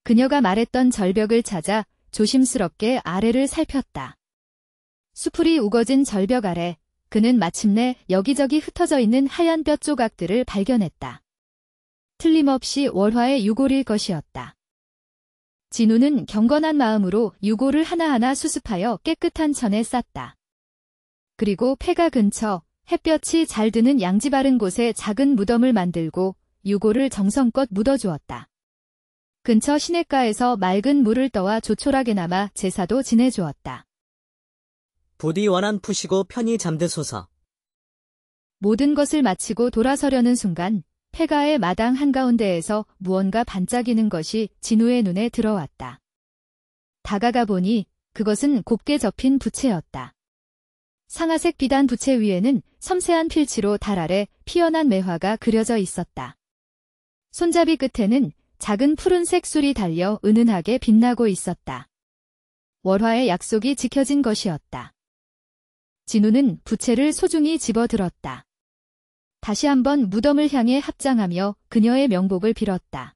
그녀가 말했던 절벽을 찾아 조심스럽게 아래를 살폈다. 수풀이 우거진 절벽 아래 그는 마침내 여기저기 흩어져 있는 하얀 뼈 조각들을 발견했다. 틀림없이 월화의 유골일 것이었다. 진우는 경건한 마음으로 유골을 하나하나 수습하여 깨끗한 천에 쌌다. 그리고 폐가 근처 햇볕이 잘 드는 양지 바른 곳에 작은 무덤을 만들고 유골을 정성껏 묻어주었다. 근처 시냇가에서 맑은 물을 떠와 조촐하게나마 제사도 지내주었다. 부디 원한 푸시고 편히 잠드소서. 모든 것을 마치고 돌아서려는 순간 폐가의 마당 한가운데에서 무언가 반짝이는 것이 진우의 눈에 들어왔다. 다가가 보니 그것은 곱게 접힌 부채였다. 상아색 비단 부채 위에는 섬세한 필치로 달 아래 피어난 매화가 그려져 있었다. 손잡이 끝에는 작은 푸른색 술이 달려 은은하게 빛나고 있었다. 월화의 약속이 지켜진 것이었다. 진우는 부채를 소중히 집어들었다. 다시 한번 무덤을 향해 합장하며 그녀의 명복을 빌었다.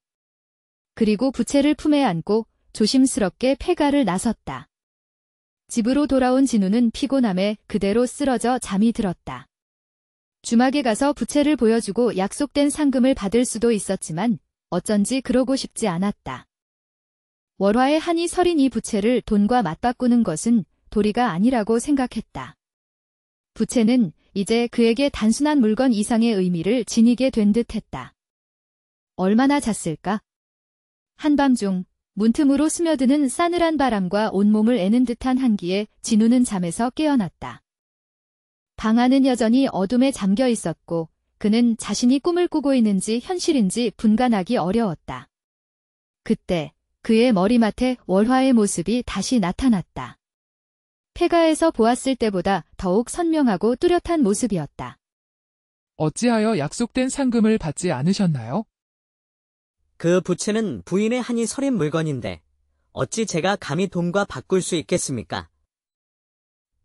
그리고 부채를 품에 안고 조심스럽게 폐가를 나섰다. 집으로 돌아온 진우는 피곤함에 그대로 쓰러져 잠이 들었다. 주막에 가서 부채를 보여주고 약속된 상금을 받을 수도 있었지만 어쩐지 그러고 싶지 않았다. 월화의 한이 서린 이 부채를 돈과 맞바꾸는 것은 도리가 아니라고 생각했다. 부채는 이제 그에게 단순한 물건 이상의 의미를 지니게 된 듯했다. 얼마나 잤을까? 한밤중 문틈으로 스며드는 싸늘한 바람과 온몸을 애는 듯한 한기에 진우는 잠에서 깨어났다. 방 안은 여전히 어둠에 잠겨 있었고 그는 자신이 꿈을 꾸고 있는지 현실인지 분간하기 어려웠다. 그때 그의 머리맡에 월화의 모습이 다시 나타났다. 폐가에서 보았을 때보다 더욱 선명하고 뚜렷한 모습이었다. 어찌하여 약속된 상금을 받지 않으셨나요? 그 부채는 부인의 한이 서린 물건인데 어찌 제가 감히 돈과 바꿀 수 있겠습니까?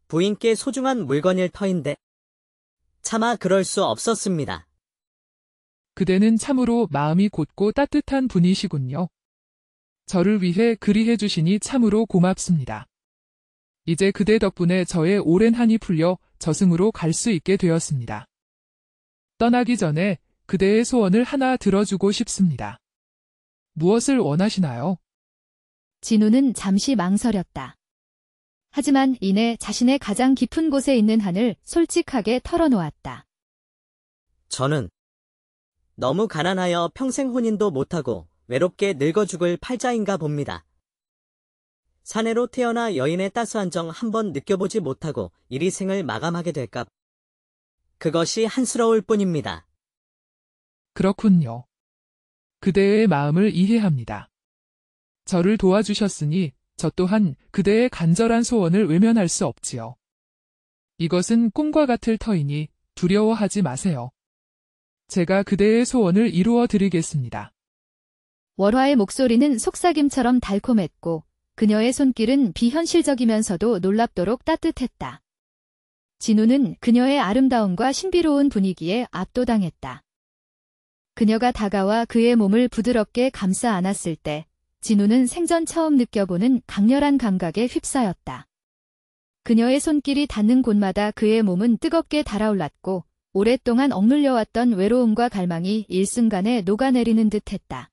부인께 소중한 물건일 터인데 차마 그럴 수 없었습니다. 그대는 참으로 마음이 곧고 따뜻한 분이시군요. 저를 위해 그리해 주시니 참으로 고맙습니다. 이제 그대 덕분에 저의 오랜 한이 풀려 저승으로 갈 수 있게 되었습니다. 떠나기 전에 그대의 소원을 하나 들어주고 싶습니다. 무엇을 원하시나요? 진우는 잠시 망설였다. 하지만 이내 자신의 가장 깊은 곳에 있는 한을 솔직하게 털어놓았다. 저는 너무 가난하여 평생 혼인도 못하고 외롭게 늙어 죽을 팔자인가 봅니다. 사내로 태어나 여인의 따스한 정 한번 느껴보지 못하고 이리 생을 마감하게 될까. 그것이 한스러울 뿐입니다. 그렇군요. 그대의 마음을 이해합니다. 저를 도와주셨으니 저 또한 그대의 간절한 소원을 외면할 수 없지요. 이것은 꿈과 같을 터이니 두려워하지 마세요. 제가 그대의 소원을 이루어 드리겠습니다. 월화의 목소리는 속삭임처럼 달콤했고 그녀의 손길은 비현실적이면서도 놀랍도록 따뜻했다. 진우는 그녀의 아름다움과 신비로운 분위기에 압도당했다. 그녀가 다가와 그의 몸을 부드럽게 감싸 안았을 때 진우는 생전 처음 느껴보는 강렬한 감각에 휩싸였다. 그녀의 손길이 닿는 곳마다 그의 몸은 뜨겁게 달아올랐고 오랫동안 억눌려왔던 외로움과 갈망이 일순간에 녹아내리는 듯했다.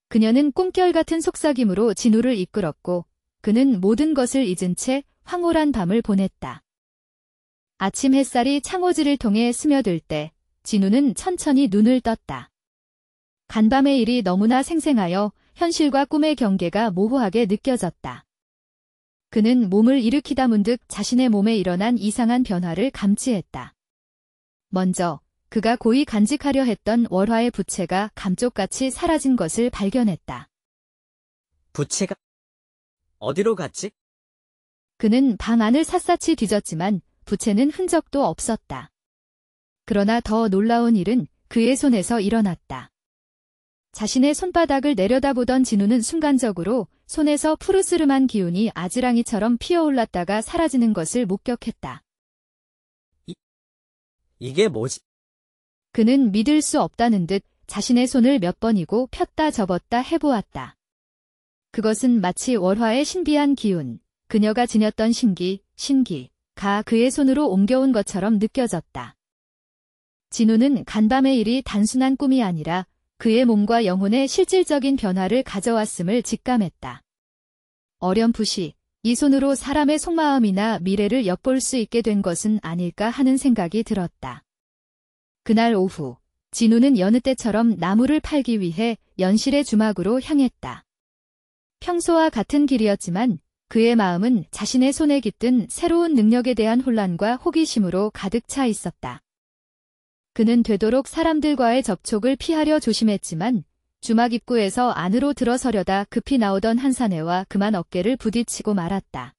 그녀는 꿈결 같은 속삭임으로 진우를 이끌었고 그는 모든 것을 잊은 채 황홀한 밤을 보냈다. 아침 햇살이 창호지를 통해 스며들 때 진우는 천천히 눈을 떴다. 간밤의 일이 너무나 생생하여 현실과 꿈의 경계가 모호하게 느껴졌다. 그는 몸을 일으키다 문득 자신의 몸에 일어난 이상한 변화를 감지했다. 먼저 그가 고이 간직하려 했던 월화의 부채가 감쪽같이 사라진 것을 발견했다. 부채가 어디로 갔지? 그는 방 안을 샅샅이 뒤졌지만 부채는 흔적도 없었다. 그러나 더 놀라운 일은 그의 손에서 일어났다. 자신의 손바닥을 내려다보던 진우는 순간적으로 손에서 푸르스름한 기운이 아지랑이처럼 피어올랐다가 사라지는 것을 목격했다. 이게 뭐지? 그는 믿을 수 없다는 듯 자신의 손을 몇 번이고 폈다 접었다 해보았다. 그것은 마치 월화의 신비한 기운, 그녀가 지녔던 신기가 그의 손으로 옮겨온 것처럼 느껴졌다. 진우는 간밤의 일이 단순한 꿈이 아니라 그의 몸과 영혼에 실질적인 변화를 가져왔음을 직감했다. 어렴풋이 이 손으로 사람의 속마음이나 미래를 엿볼 수 있게 된 것은 아닐까 하는 생각이 들었다. 그날 오후, 진우는 여느 때처럼 나무를 팔기 위해 연실의 주막으로 향했다. 평소와 같은 길이었지만 그의 마음은 자신의 손에 깃든 새로운 능력에 대한 혼란과 호기심으로 가득 차 있었다. 그는 되도록 사람들과의 접촉을 피하려 조심했지만 주막 입구에서 안으로 들어서려다 급히 나오던 한 사내와 그만 어깨를 부딪히고 말았다.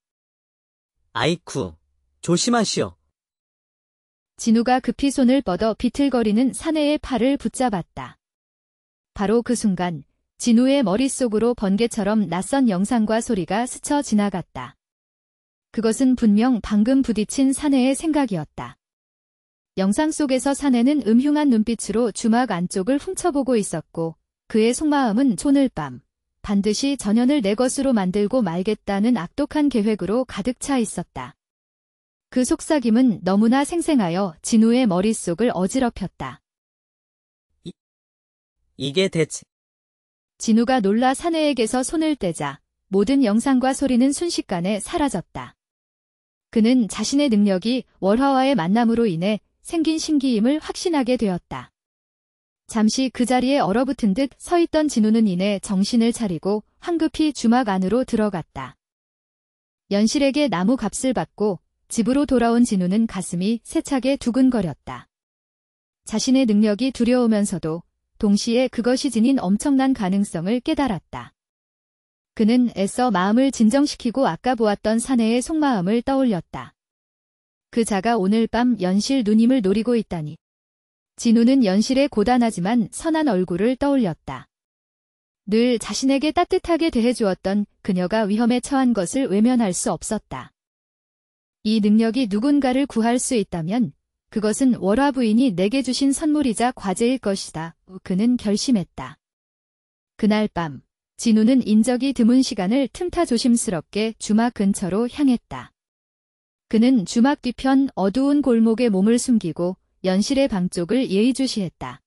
아이쿠, 조심하시오. 진우가 급히 손을 뻗어 비틀거리는 사내의 팔을 붙잡았다. 바로 그 순간 진우의 머릿속으로 번개처럼 낯선 영상과 소리가 스쳐 지나갔다. 그것은 분명 방금 부딪힌 사내의 생각이었다. 영상 속에서 사내는 음흉한 눈빛으로 주막 안쪽을 훔쳐보고 있었고 그의 속마음은 오늘 밤 반드시 전현을 내 것으로 만들고 말겠다는 악독한 계획으로 가득 차 있었다. 그 속삭임은 너무나 생생하여 진우의 머릿속을 어지럽혔다. 이게 대체... 진우가 놀라 사내에게서 손을 떼자 모든 영상과 소리는 순식간에 사라졌다. 그는 자신의 능력이 월화와의 만남으로 인해 생긴 신기임을 확신하게 되었다. 잠시 그 자리에 얼어붙은 듯 서 있던 진우는 이내 정신을 차리고 황급히 주막 안으로 들어갔다. 연실에게 나무 값을 받고 집으로 돌아온 진우는 가슴이 세차게 두근거렸다. 자신의 능력이 두려우면서도 동시에 그것이 지닌 엄청난 가능성을 깨달았다. 그는 애써 마음을 진정시키고 아까 보았던 사내의 속마음을 떠올렸다. 그 자가 오늘 밤 연실 누님을 노리고 있다니. 진우는 연실의 고단하지만 선한 얼굴을 떠올렸다. 늘 자신에게 따뜻하게 대해주었던 그녀가 위험에 처한 것을 외면할 수 없었다. 이 능력이 누군가를 구할 수 있다면 그것은 월화 부인이 내게 주신 선물이자 과제일 것이다. 그는 결심했다. 그날 밤 진우는 인적이 드문 시간을 틈타 조심스럽게 주막 근처로 향했다. 그는 주막 뒤편 어두운 골목에 몸을 숨기고 연실의 방 쪽을 예의주시했다.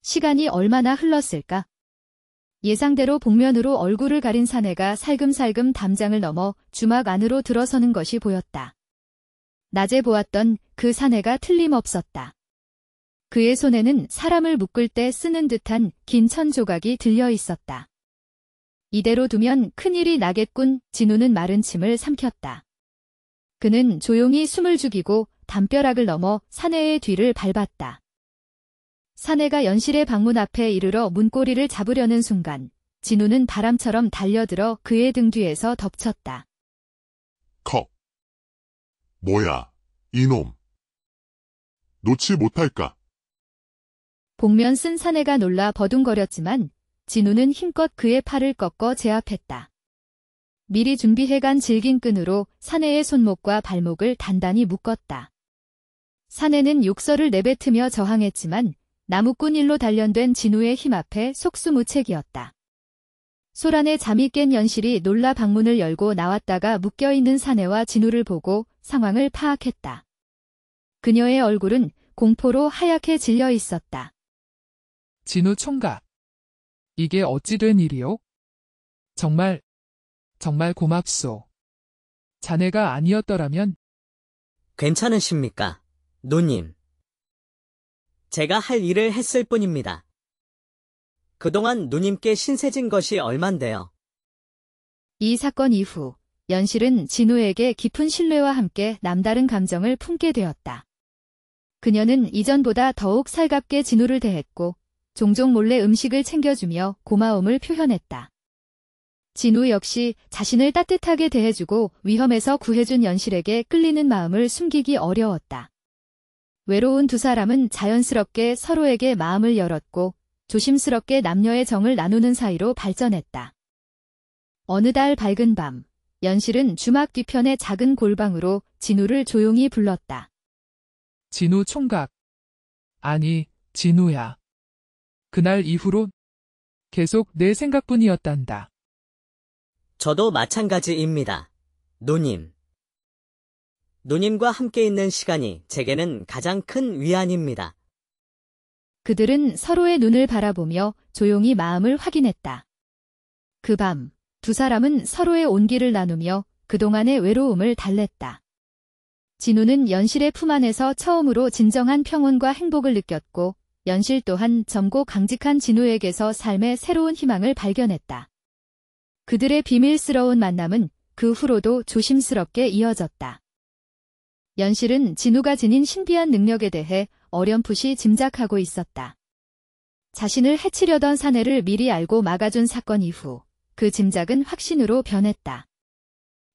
시간이 얼마나 흘렀을까? 예상대로 복면으로 얼굴을 가린 사내가 살금살금 담장을 넘어 주막 안으로 들어서는 것이 보였다. 낮에 보았던 그 사내가 틀림없었다. 그의 손에는 사람을 묶을 때 쓰는 듯한 긴 천 조각이 들려 있었다. 이대로 두면 큰일이 나겠군. 진우는 마른 침을 삼켰다. 그는 조용히 숨을 죽이고 담벼락을 넘어 사내의 뒤를 밟았다. 사내가 연실의 방문 앞에 이르러 문고리를 잡으려는 순간 진우는 바람처럼 달려들어 그의 등 뒤에서 덮쳤다. 컥. 뭐야, 이놈. 놓지 못할까? 복면 쓴 사내가 놀라 버둥거렸지만 진우는 힘껏 그의 팔을 꺾어 제압했다. 미리 준비해간 질긴 끈으로 사내의 손목과 발목을 단단히 묶었다. 사내는 욕설을 내뱉으며 저항했지만 나무꾼 일로 단련된 진우의 힘 앞에 속수무책이었다. 소란에 잠이 깬 연실이 놀라 방문을 열고 나왔다가 묶여있는 사내와 진우를 보고 상황을 파악했다. 그녀의 얼굴은 공포로 하얗게 질려 있었다. 진우 총각. 이게 어찌 된 일이오? 정말 고맙소. 자네가 아니었더라면 괜찮으십니까, 노님? 제가 할 일을 했을 뿐입니다. 그동안 누님께 신세진 것이 얼만데요. 이 사건 이후 연실은 진우에게 깊은 신뢰와 함께 남다른 감정을 품게 되었다. 그녀는 이전보다 더욱 살갑게 진우를 대했고 종종 몰래 음식을 챙겨주며 고마움을 표현했다. 진우 역시 자신을 따뜻하게 대해주고 위험에서 구해준 연실에게 끌리는 마음을 숨기기 어려웠다. 외로운 두 사람은 자연스럽게 서로에게 마음을 열었고 조심스럽게 남녀의 정을 나누는 사이로 발전했다. 어느 달 밝은 밤, 연실은 주막 뒤편의 작은 골방으로 진우를 조용히 불렀다. 진우 총각. 아니, 진우야. 그날 이후로 계속 내 생각뿐이었단다. 저도 마찬가지입니다, 노님. 누님과 함께 있는 시간이 제게는 가장 큰 위안입니다. 그들은 서로의 눈을 바라보며 조용히 마음을 확인했다. 그 밤, 두 사람은 서로의 온기를 나누며 그동안의 외로움을 달랬다. 진우는 연실의 품 안에서 처음으로 진정한 평온과 행복을 느꼈고 연실 또한 젊고 강직한 진우에게서 삶의 새로운 희망을 발견했다. 그들의 비밀스러운 만남은 그 후로도 조심스럽게 이어졌다. 연실은 진우가 지닌 신비한 능력에 대해 어렴풋이 짐작하고 있었다. 자신을 해치려던 사내를 미리 알고 막아준 사건 이후 그 짐작은 확신으로 변했다.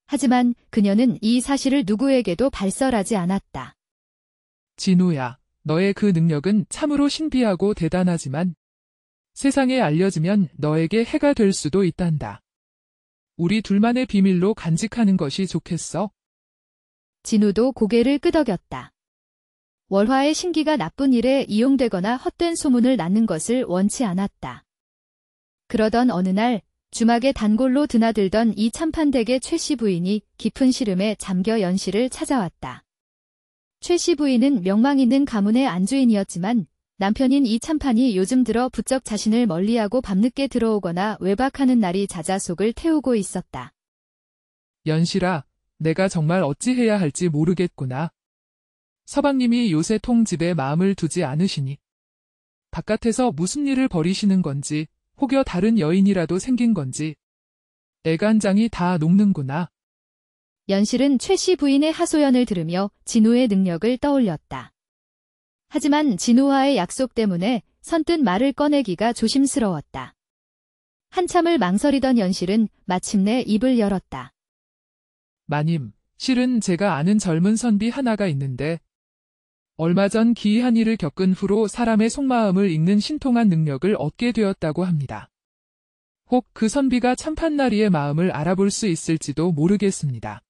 하지만 그녀는 이 사실을 누구에게도 발설하지 않았다. 진우야, 너의 그 능력은 참으로 신비하고 대단하지만 세상에 알려지면 너에게 해가 될 수도 있단다. 우리 둘만의 비밀로 간직하는 것이 좋겠어? 진우도 고개를 끄덕였다. 월화의 신기가 나쁜 일에 이용되거나 헛된 소문을 낳는 것을 원치 않았다. 그러던 어느 날 주막에 단골로 드나들던 이 참판댁의 최씨 부인이 깊은 시름에 잠겨 연실을 찾아왔다. 최씨 부인은 명망 있는 가문의 안주인이었지만 남편인 이 참판이 요즘 들어 부쩍 자신을 멀리하고 밤늦게 들어오거나 외박하는 날이 잦아 속을 태우고 있었다. 연실아, 내가 정말 어찌해야 할지 모르겠구나. 서방님이 요새 통집에 마음을 두지 않으시니 바깥에서 무슨 일을 벌이시는 건지 혹여 다른 여인이라도 생긴 건지 애간장이 다 녹는구나. 연실은 최씨 부인의 하소연을 들으며 진우의 능력을 떠올렸다. 하지만 진우와의 약속 때문에 선뜻 말을 꺼내기가 조심스러웠다. 한참을 망설이던 연실은 마침내 입을 열었다. 마님, 실은 제가 아는 젊은 선비 하나가 있는데 얼마 전 기이한 일을 겪은 후로 사람의 속마음을 읽는 신통한 능력을 얻게 되었다고 합니다. 혹 그 선비가 참판나리의 마음을 알아볼 수 있을지도 모르겠습니다.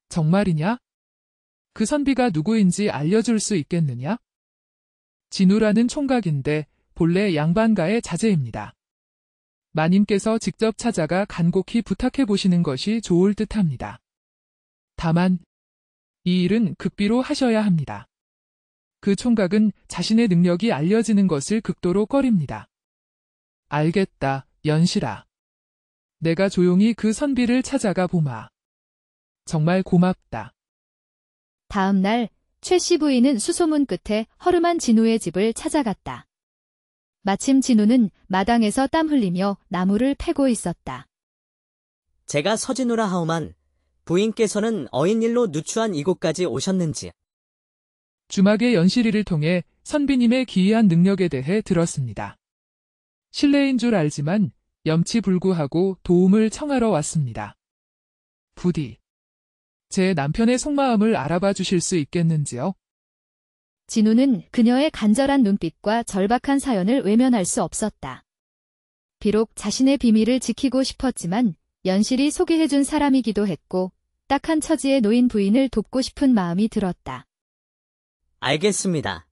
정말이냐? 그 선비가 누구인지 알려줄 수 있겠느냐? 진우라는 총각인데 본래 양반가의 자제입니다. 마님께서 직접 찾아가 간곡히 부탁해 보시는 것이 좋을 듯합니다. 다만 이 일은 극비로 하셔야 합니다. 그 총각은 자신의 능력이 알려지는 것을 극도로 꺼립니다. 알겠다, 연실아. 내가 조용히 그 선비를 찾아가 보마. 정말 고맙다. 다음 날 최씨 부인은 수소문 끝에 허름한 진우의 집을 찾아갔다. 마침 진우는 마당에서 땀 흘리며 나무를 패고 있었다. 제가 서진우라 하오만 부인께서는 어인일로 누추한 이곳까지 오셨는지. 주막의 연실이를 통해 선비님의 기이한 능력에 대해 들었습니다. 실례인 줄 알지만 염치불구하고 도움을 청하러 왔습니다. 부디 제 남편의 속마음을 알아봐 주실 수 있겠는지요? 진우는 그녀의 간절한 눈빛과 절박한 사연을 외면할 수 없었다. 비록 자신의 비밀을 지키고 싶었지만 연실이 소개해준 사람이기도 했고 딱한 처지에 놓인 부인을 돕고 싶은 마음이 들었다. 알겠습니다.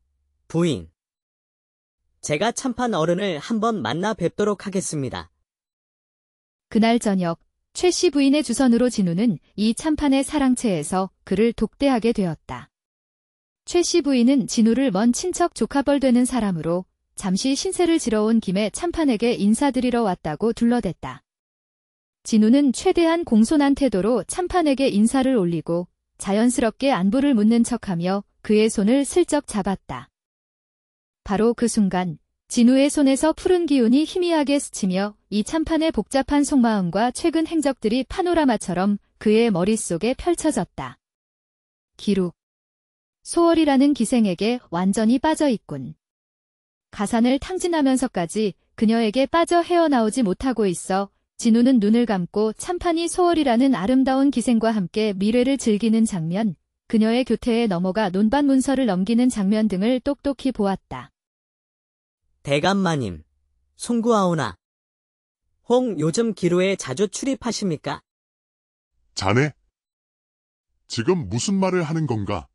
부인. 제가 참판 어른을 한번 만나 뵙도록 하겠습니다. 그날 저녁 최 씨 부인의 주선으로 진우는 이 참판의 사랑채에서 그를 독대하게 되었다. 최 씨 부인은 진우를 먼 친척 조카뻘 되는 사람으로 잠시 신세를 지러 온 김에 참판에게 인사드리러 왔다고 둘러댔다. 진우는 최대한 공손한 태도로 참판에게 인사를 올리고 자연스럽게 안부를 묻는 척하며 그의 손을 슬쩍 잡았다. 바로 그 순간 진우의 손에서 푸른 기운이 희미하게 스치며 이 참판의 복잡한 속마음과 최근 행적들이 파노라마처럼 그의 머릿속에 펼쳐졌다. 기룩. 소월이라는 기생에게 완전히 빠져 있군. 가산을 탕진하면서까지 그녀에게 빠져 헤어나오지 못하고 있어 진우는 눈을 감고 참판이 소월이라는 아름다운 기생과 함께 미래를 즐기는 장면, 그녀의 교태에 넘어가 논밭 문서를 넘기는 장면 등을 똑똑히 보았다. 대감마님, 송구하오나. 홍 요즘 기로에 자주 출입하십니까? 자네? 지금 무슨 말을 하는 건가?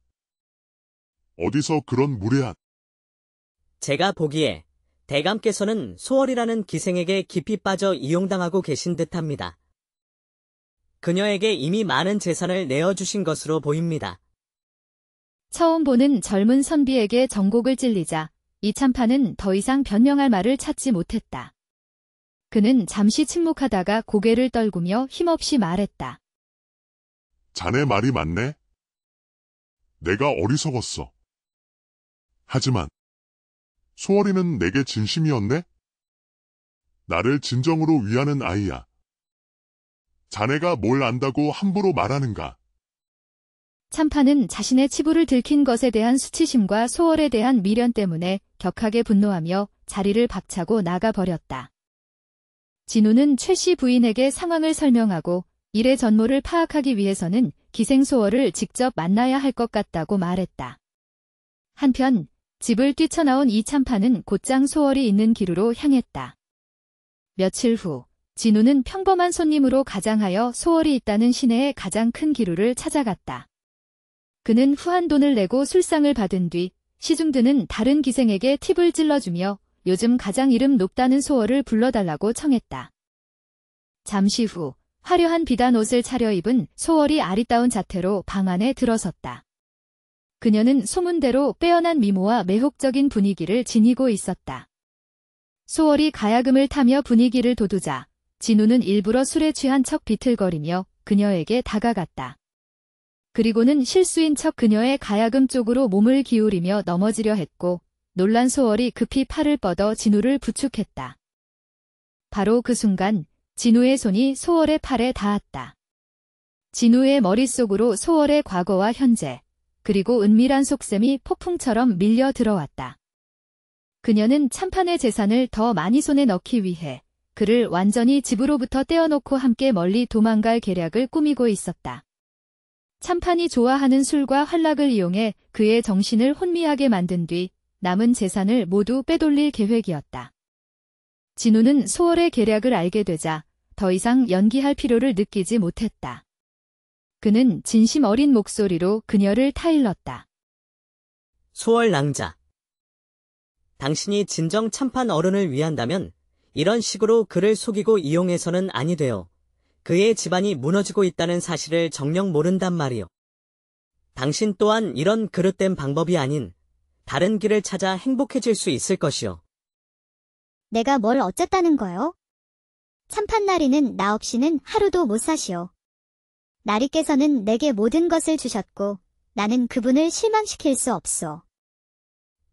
어디서 그런 무례한... 제가 보기에 대감께서는 소월이라는 기생에게 깊이 빠져 이용당하고 계신 듯합니다. 그녀에게 이미 많은 재산을 내어주신 것으로 보입니다. 처음 보는 젊은 선비에게 정곡을 찔리자 이 참판은 더 이상 변명할 말을 찾지 못했다. 그는 잠시 침묵하다가 고개를 떨구며 힘없이 말했다. 자네 말이 맞네? 내가 어리석었어. 하지만 소월이는 내게 진심이었네? 나를 진정으로 위하는 아이야. 자네가 뭘 안다고 함부로 말하는가? 참판은 자신의 치부를 들킨 것에 대한 수치심과 소월에 대한 미련 때문에 격하게 분노하며 자리를 박차고 나가버렸다. 진우는 최 씨 부인에게 상황을 설명하고 일의 전모를 파악하기 위해서는 기생 소월을 직접 만나야 할 것 같다고 말했다. 한편 집을 뛰쳐나온 이 참판은 곧장 소월이 있는 기루로 향했다. 며칠 후 진우는 평범한 손님으로 가장하여 소월이 있다는 시내의 가장 큰 기루를 찾아갔다. 그는 후한 돈을 내고 술상을 받은 뒤 시중드는 다른 기생에게 팁을 찔러주며 요즘 가장 이름 높다는 소월을 불러달라고 청했다. 잠시 후 화려한 비단 옷을 차려입은 소월이 아리따운 자태로 방 안에 들어섰다. 그녀는 소문대로 빼어난 미모와 매혹적인 분위기를 지니고 있었다. 소월이 가야금을 타며 분위기를 돋우자 진우는 일부러 술에 취한 척 비틀거리며 그녀에게 다가갔다. 그리고는 실수인 척 그녀의 가야금 쪽으로 몸을 기울이며 넘어지려 했고 놀란 소월이 급히 팔을 뻗어 진우를 부축했다. 바로 그 순간 진우의 손이 소월의 팔에 닿았다. 진우의 머릿속으로 소월의 과거와 현재, 그리고 은밀한 속셈이 폭풍처럼 밀려 들어왔다. 그녀는 참판의 재산을 더 많이 손에 넣기 위해 그를 완전히 집으로부터 떼어놓고 함께 멀리 도망갈 계략을 꾸미고 있었다. 참판이 좋아하는 술과 환락을 이용해 그의 정신을 혼미하게 만든 뒤 남은 재산을 모두 빼돌릴 계획이었다. 진우는 소월의 계략을 알게 되자 더 이상 연기할 필요를 느끼지 못했다. 그는 진심 어린 목소리로 그녀를 타일렀다. 소월 낭자. 당신이 진정 참판 어른을 위한다면 이런 식으로 그를 속이고 이용해서는 아니 돼요. 그의 집안이 무너지고 있다는 사실을 정녕 모른단 말이요. 당신 또한 이런 그릇된 방법이 아닌 다른 길을 찾아 행복해질 수 있을 것이요. 내가 뭘 어쨌다는 거요? 참판나리는 나 없이는 하루도 못 사시오. 나리께서는 내게 모든 것을 주셨고 나는 그분을 실망시킬 수 없소.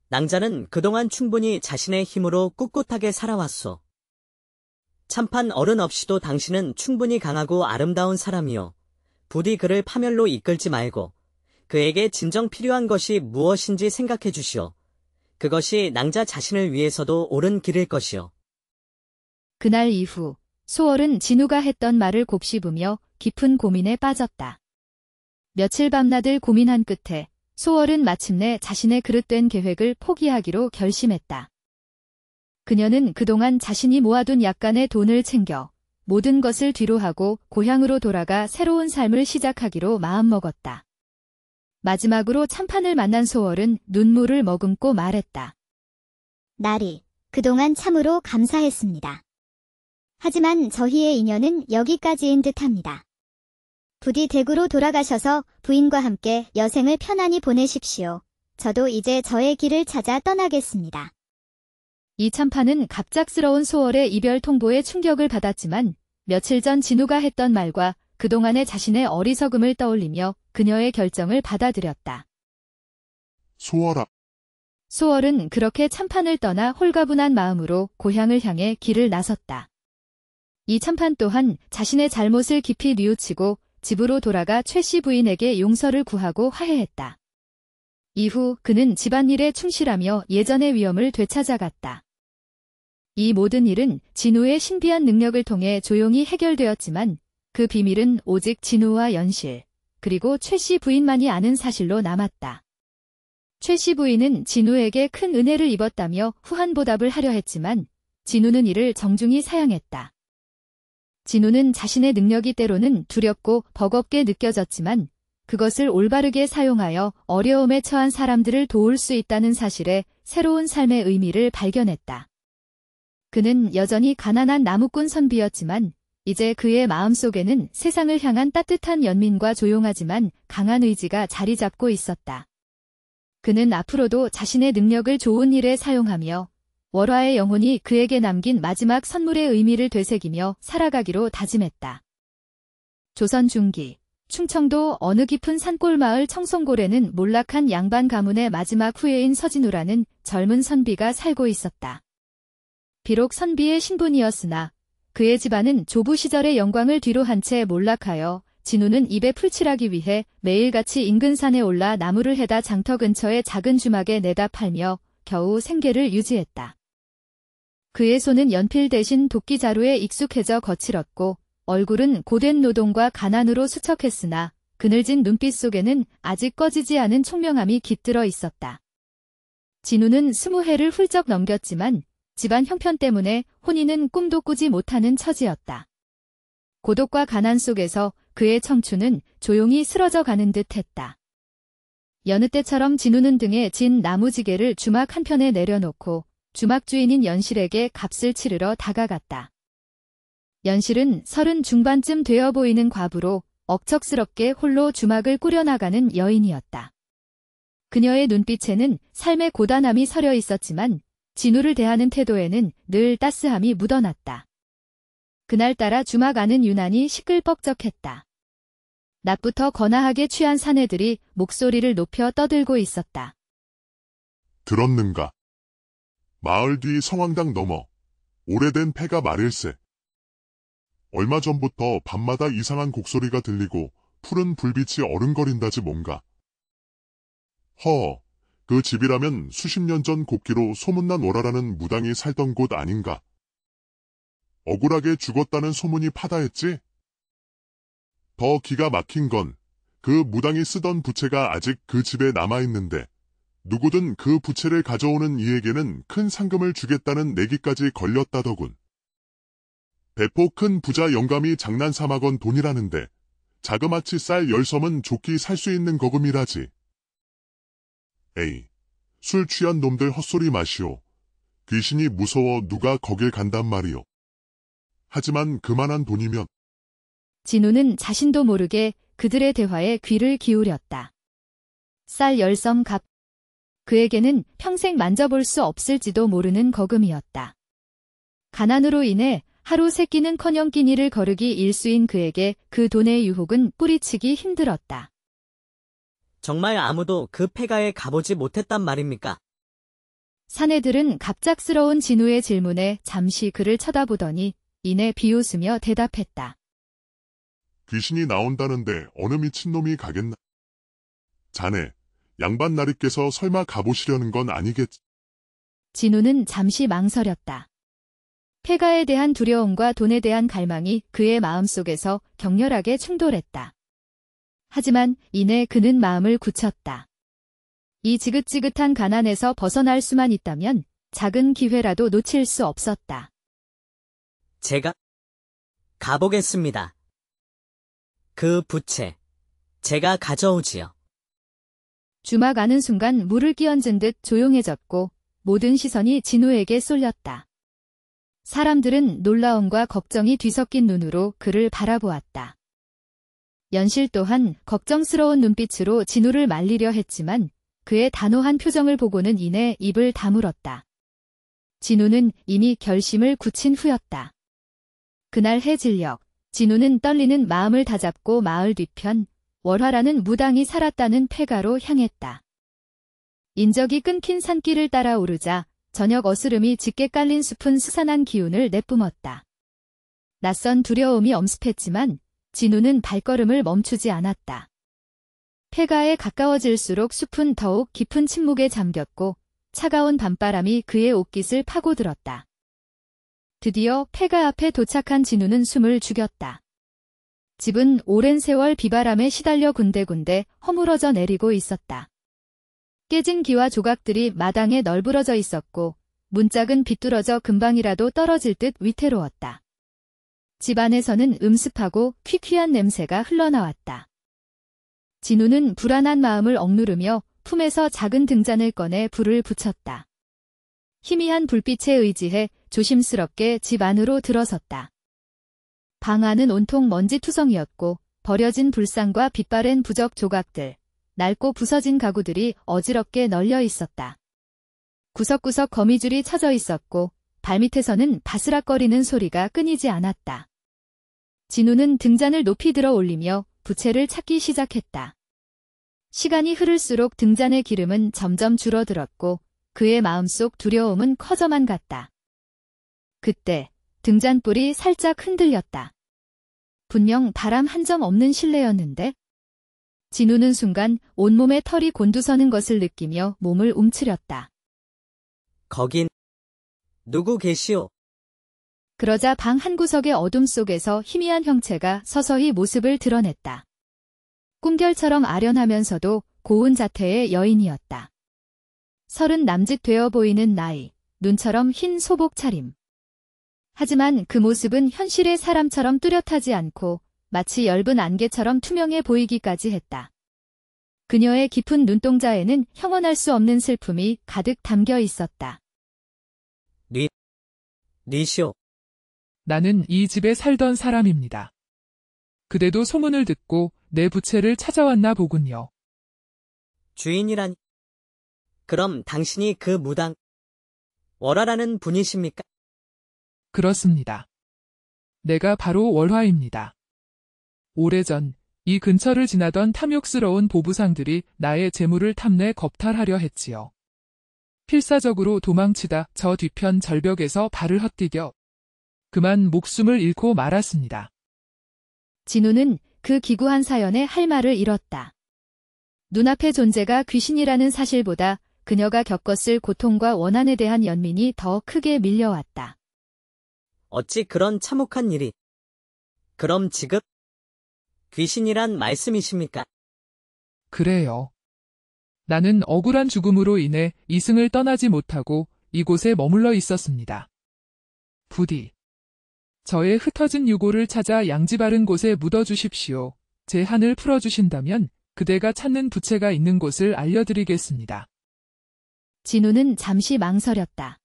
낭자는 그동안 충분히 자신의 힘으로 꿋꿋하게 살아왔소. 참판 어른 없이도 당신은 충분히 강하고 아름다운 사람이요. 부디 그를 파멸로 이끌지 말고 그에게 진정 필요한 것이 무엇인지 생각해 주시오. 그것이 낭자 자신을 위해서도 옳은 길일 것이요. 그날 이후 소월은 진우가 했던 말을 곱씹으며 깊은 고민에 빠졌다. 며칠 밤낮을 고민한 끝에 소월은 마침내 자신의 그릇된 계획을 포기하기로 결심했다. 그녀는 그동안 자신이 모아둔 약간의 돈을 챙겨 모든 것을 뒤로하고 고향으로 돌아가 새로운 삶을 시작하기로 마음먹었다. 마지막으로 참판을 만난 소월은 눈물을 머금고 말했다. 나리, 그동안 참으로 감사했습니다. 하지만 저희의 인연은 여기까지인 듯합니다. 부디 대구로 돌아가셔서 부인과 함께 여생을 편안히 보내십시오. 저도 이제 저의 길을 찾아 떠나겠습니다. 이 참판은 갑작스러운 소월의 이별 통보에 충격을 받았지만 며칠 전 진우가 했던 말과 그동안의 자신의 어리석음을 떠올리며 그녀의 결정을 받아들였다. 소월아, 소월은 그렇게 참판을 떠나 홀가분한 마음으로 고향을 향해 길을 나섰다. 이 참판 또한 자신의 잘못을 깊이 뉘우치고 집으로 돌아가 최 씨 부인에게 용서를 구하고 화해했다. 이후 그는 집안일에 충실하며 예전의 위엄을 되찾아갔다. 이 모든 일은 진우의 신비한 능력을 통해 조용히 해결되었지만 그 비밀은 오직 진우와 연실, 그리고 최 씨 부인만이 아는 사실로 남았다. 최 씨 부인은 진우에게 큰 은혜를 입었다며 후한 보답을 하려 했지만 진우는 이를 정중히 사양했다. 진우는 자신의 능력이 때로는 두렵고 버겁게 느껴졌지만 그것을 올바르게 사용하여 어려움에 처한 사람들을 도울 수 있다는 사실에 새로운 삶의 의미를 발견했다. 그는 여전히 가난한 나무꾼 선비였지만 이제 그의 마음속에는 세상을 향한 따뜻한 연민과 조용하지만 강한 의지가 자리 잡고 있었다. 그는 앞으로도 자신의 능력을 좋은 일에 사용하며 월화의 영혼이 그에게 남긴 마지막 선물의 의미를 되새기며 살아가기로 다짐했다. 조선 중기, 충청도 어느 깊은 산골 마을 청송골에는 몰락한 양반 가문의 마지막 후예인 서진우라는 젊은 선비가 살고 있었다. 비록 선비의 신분이었으나 그의 집안은 조부 시절의 영광을 뒤로 한 채 몰락하여 진우는 입에 풀칠하기 위해 매일같이 인근 산에 올라 나무를 해다 장터 근처의 작은 주막에 내다 팔며 겨우 생계를 유지했다. 그의 손은 연필 대신 도끼자루에 익숙해져 거칠었고 얼굴은 고된 노동과 가난으로 수척했으나 그늘진 눈빛 속에는 아직 꺼지지 않은 총명함이 깃들어 있었다. 진우는 20해를 훌쩍 넘겼지만 집안 형편 때문에 혼인은 꿈도 꾸지 못하는 처지였다. 고독과 가난 속에서 그의 청춘은 조용히 쓰러져 가는 듯 했다. 여느 때처럼 진우는 등에 진 나무지게를 주막 한편에 내려놓고 주막 주인인 연실에게 값을 치르러 다가갔다. 연실은 30 중반쯤 되어 보이는 과부로 억척스럽게 홀로 주막을 꾸려나가는 여인이었다. 그녀의 눈빛에는 삶의 고단함이 서려 있었지만 진우를 대하는 태도에는 늘 따스함이 묻어났다. 그날따라 주막 안은 유난히 시끌벅적했다. 낮부터 거나하게 취한 사내들이 목소리를 높여 떠들고 있었다. 들었는가? 마을 뒤 성황당 넘어 오래된 폐가 말일세. 얼마 전부터 밤마다 이상한 곡소리가 들리고 푸른 불빛이 어른거린다지 뭔가. 그 집이라면 수십 년 전 곡기로 소문난 오라라는 무당이 살던 곳 아닌가. 억울하게 죽었다는 소문이 파다했지? 더 기가 막힌 건 그 무당이 쓰던 부채가 아직 그 집에 남아있는데 누구든 그 부채를 가져오는 이에게는 큰 상금을 주겠다는 내기까지 걸렸다더군. 배포 큰 부자 영감이 장난삼아건 돈이라는데 자그마치 쌀 10섬은 좋게 살 수 있는 거금이라지. 에이, 술 취한 놈들 헛소리 마시오. 귀신이 무서워 누가 거길 간단 말이오. 하지만 그만한 돈이면. 진우는 자신도 모르게 그들의 대화에 귀를 기울였다. 쌀 10섬 값. 그에게는 평생 만져볼 수 없을지도 모르는 거금이었다. 가난으로 인해 하루 세 끼는커녕 끼니를 거르기 일수인 그에게 그 돈의 유혹은 뿌리치기 힘들었다. 정말 아무도 그 폐가에 가보지 못했단 말입니까? 사내들은 갑작스러운 진우의 질문에 잠시 그를 쳐다보더니 이내 비웃으며 대답했다. 귀신이 나온다는데 어느 미친놈이 가겠나? 자네, 양반 나리께서 설마 가보시려는 건 아니겠지? 진우는 잠시 망설였다. 폐가에 대한 두려움과 돈에 대한 갈망이 그의 마음속에서 격렬하게 충돌했다. 하지만 이내 그는 마음을 굳혔다. 이 지긋지긋한 가난에서 벗어날 수만 있다면 작은 기회라도 놓칠 수 없었다. 제가 가보겠습니다. 그 부채, 제가 가져오지요. 주막 안은 순간 물을 끼얹은 듯 조용해졌고 모든 시선이 진우에게 쏠렸다. 사람들은 놀라움과 걱정이 뒤섞인 눈으로 그를 바라보았다. 연실 또한 걱정스러운 눈빛으로 진우를 말리려 했지만 그의 단호한 표정을 보고는 이내 입을 다물었다. 진우는 이미 결심을 굳힌 후였다. 그날 해질녘, 진우는 떨리는 마음을 다잡고 마을 뒤편 월화라는 무당이 살았다는 폐가로 향했다. 인적이 끊긴 산길을 따라 오르자 저녁 어스름이 짙게 깔린 숲은 스산한 기운을 내뿜었다. 낯선 두려움이 엄습했지만 진우는 발걸음을 멈추지 않았다. 폐가에 가까워질수록 숲은 더욱 깊은 침묵에 잠겼고 차가운 밤바람이 그의 옷깃을 파고들었다. 드디어 폐가 앞에 도착한 진우는 숨을 죽였다. 집은 오랜 세월 비바람에 시달려 군데군데 허물어져 내리고 있었다. 깨진 기와 조각들이 마당에 널브러져 있었고 문짝은 비뚤어져 금방이라도 떨어질 듯 위태로웠다. 집 안에서는 음습하고 퀴퀴한 냄새가 흘러나왔다. 진우는 불안한 마음을 억누르며 품에서 작은 등잔을 꺼내 불을 붙였다. 희미한 불빛에 의지해 조심스럽게 집 안으로 들어섰다. 방 안은 온통 먼지투성이었고 버려진 불상과 빛바랜 부적 조각들, 낡고 부서진 가구들이 어지럽게 널려 있었다. 구석구석 거미줄이 쳐져 있었고 발밑에서는 바스락거리는 소리가 끊이지 않았다. 진우는 등잔을 높이 들어 올리며 부채를 찾기 시작했다. 시간이 흐를수록 등잔의 기름은 점점 줄어들었고 그의 마음속 두려움은 커져만 갔다. 그때 등잔불이 살짝 흔들렸다. 분명 바람 한 점 없는 실내였는데 진우는 순간 온몸에 털이 곤두서는 것을 느끼며 몸을 움츠렸다. 거긴 누구 계시오? 그러자 방 한구석의 어둠 속에서 희미한 형체가 서서히 모습을 드러냈다. 꿈결처럼 아련하면서도 고운 자태의 여인이었다. 30 남짓 되어 보이는 나이, 눈처럼 흰 소복 차림. 하지만 그 모습은 현실의 사람처럼 뚜렷하지 않고 마치 엷은 안개처럼 투명해 보이기까지 했다. 그녀의 깊은 눈동자에는 형언할 수 없는 슬픔이 가득 담겨 있었다. 니시오. 나는 이 집에 살던 사람입니다. 그대도 소문을 듣고 내 부채를 찾아왔나 보군요. 주인이라니. 그럼 당신이 그 무당 월화라는 분이십니까? 그렇습니다. 내가 바로 월화입니다. 오래전 이 근처를 지나던 탐욕스러운 보부상들이 나의 재물을 탐내 겁탈하려 했지요. 필사적으로 도망치다 저 뒤편 절벽에서 발을 헛디뎌 그만 목숨을 잃고 말았습니다. 진우는 그 기구한 사연에 할 말을 잃었다. 눈앞의 존재가 귀신이라는 사실보다 그녀가 겪었을 고통과 원한에 대한 연민이 더 크게 밀려왔다. 어찌 그런 참혹한 일이. 그럼 지금 귀신이란 말씀이십니까? 그래요. 나는 억울한 죽음으로 인해 이승을 떠나지 못하고 이곳에 머물러 있었습니다. 부디 저의 흩어진 유골을 찾아 양지 바른 곳에 묻어주십시오. 제 한을 풀어주신다면 그대가 찾는 부채가 있는 곳을 알려드리겠습니다. 진우는 잠시 망설였다.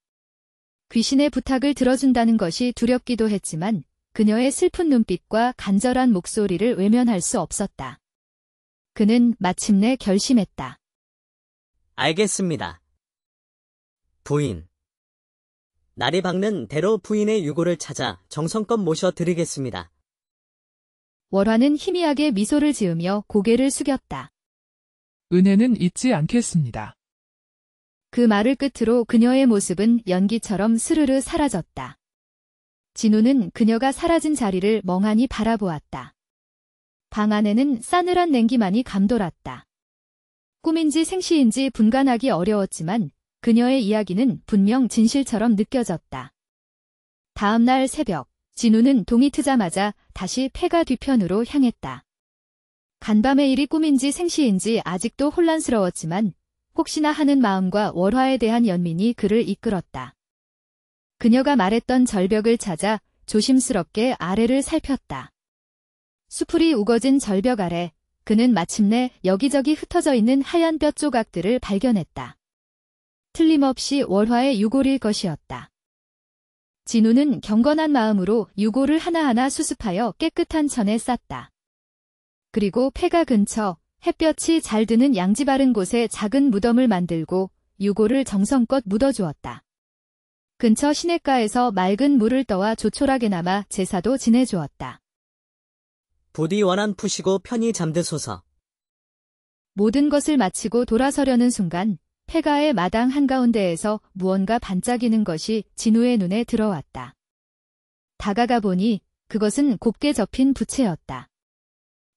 귀신의 부탁을 들어준다는 것이 두렵기도 했지만 그녀의 슬픈 눈빛과 간절한 목소리를 외면할 수 없었다. 그는 마침내 결심했다. 알겠습니다. 부인. 날이 밝는 대로 부인의 유골을 찾아 정성껏 모셔드리겠습니다. 월화는 희미하게 미소를 지으며 고개를 숙였다. 은혜는 잊지 않겠습니다. 그 말을 끝으로 그녀의 모습은 연기처럼 스르르 사라졌다. 진우는 그녀가 사라진 자리를 멍하니 바라보았다. 방 안에는 싸늘한 냉기만이 감돌았다. 꿈인지 생시인지 분간하기 어려웠지만 그녀의 이야기는 분명 진실처럼 느껴졌다. 다음 날 새벽, 진우는 동이 트자마자 다시 폐가 뒤편으로 향했다. 간밤의 일이 꿈인지 생시인지 아직도 혼란스러웠지만 혹시나 하는 마음과 월화에 대한 연민이 그를 이끌었다. 그녀가 말했던 절벽을 찾아 조심스럽게 아래를 살폈다. 수풀이 우거진 절벽 아래 그는 마침내 여기저기 흩어져 있는 하얀 뼈 조각들을 발견했다. 틀림없이 월화의 유골일 것이었다. 진우는 경건한 마음으로 유골을 하나하나 수습하여 깨끗한 천에 쌌다. 그리고 폐가 근처 햇볕이 잘 드는 양지 바른 곳에 작은 무덤을 만들고 유골을 정성껏 묻어주었다. 근처 시냇가에서 맑은 물을 떠와 조촐하게 남아 제사도 지내주었다. 부디 원한 푸시고 편히 잠드소서. 모든 것을 마치고 돌아서려는 순간 폐가의 마당 한가운데에서 무언가 반짝이는 것이 진우의 눈에 들어왔다. 다가가 보니 그것은 곱게 접힌 부채였다.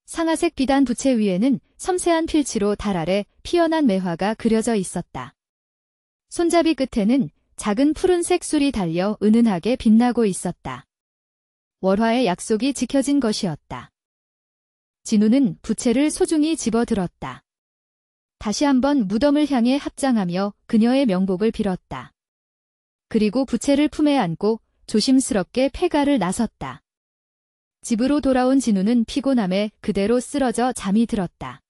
상아색 비단 부채 위에는 섬세한 필치로 달 아래 피어난 매화가 그려져 있었다. 손잡이 끝에는 작은 푸른색 술이 달려 은은하게 빛나고 있었다. 월화의 약속이 지켜진 것이었다. 진우는 부채를 소중히 집어들었다. 다시 한번 무덤을 향해 합장하며 그녀의 명복을 빌었다. 그리고 부채를 품에 안고 조심스럽게 폐가를 나섰다. 집으로 돌아온 진우는 피곤함에 그대로 쓰러져 잠이 들었다.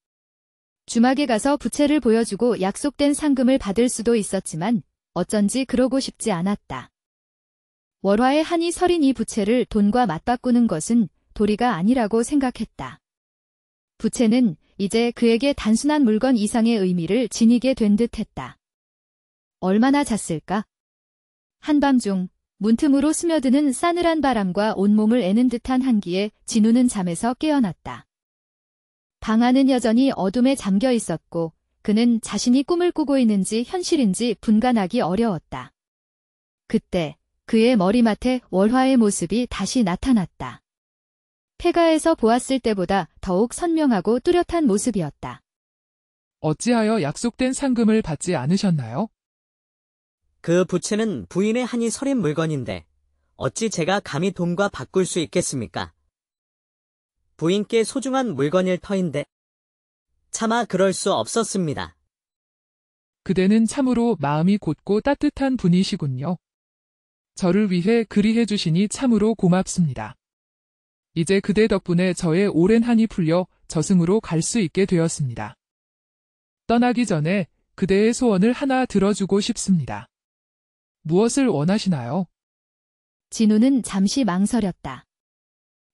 주막에 가서 부채를 보여주고 약속된 상금을 받을 수도 있었지만 어쩐지 그러고 싶지 않았다. 월화의 한이 서린 이 부채를 돈과 맞바꾸는 것은 도리가 아니라고 생각했다. 부채는 이제 그에게 단순한 물건 이상의 의미를 지니게 된 듯했다. 얼마나 잤을까? 한밤중 문틈으로 스며드는 싸늘한 바람과 온몸을 애는 듯한 한기에 진우는 잠에서 깨어났다. 방 안은 여전히 어둠에 잠겨 있었고 그는 자신이 꿈을 꾸고 있는지 현실인지 분간하기 어려웠다. 그때 그의 머리맡에 월화의 모습이 다시 나타났다. 폐가에서 보았을 때보다 더욱 선명하고 뚜렷한 모습이었다. 어찌하여 약속된 상금을 받지 않으셨나요? 그 부채는 부인의 한이 서린 물건인데 어찌 제가 감히 돈과 바꿀 수 있겠습니까? 부인께 소중한 물건일 터인데 차마 그럴 수 없었습니다. 그대는 참으로 마음이 곧고 따뜻한 분이시군요. 저를 위해 그리해 주시니 참으로 고맙습니다. 이제 그대 덕분에 저의 오랜 한이 풀려 저승으로 갈 수 있게 되었습니다. 떠나기 전에 그대의 소원을 하나 들어주고 싶습니다. 무엇을 원하시나요? 진우는 잠시 망설였다.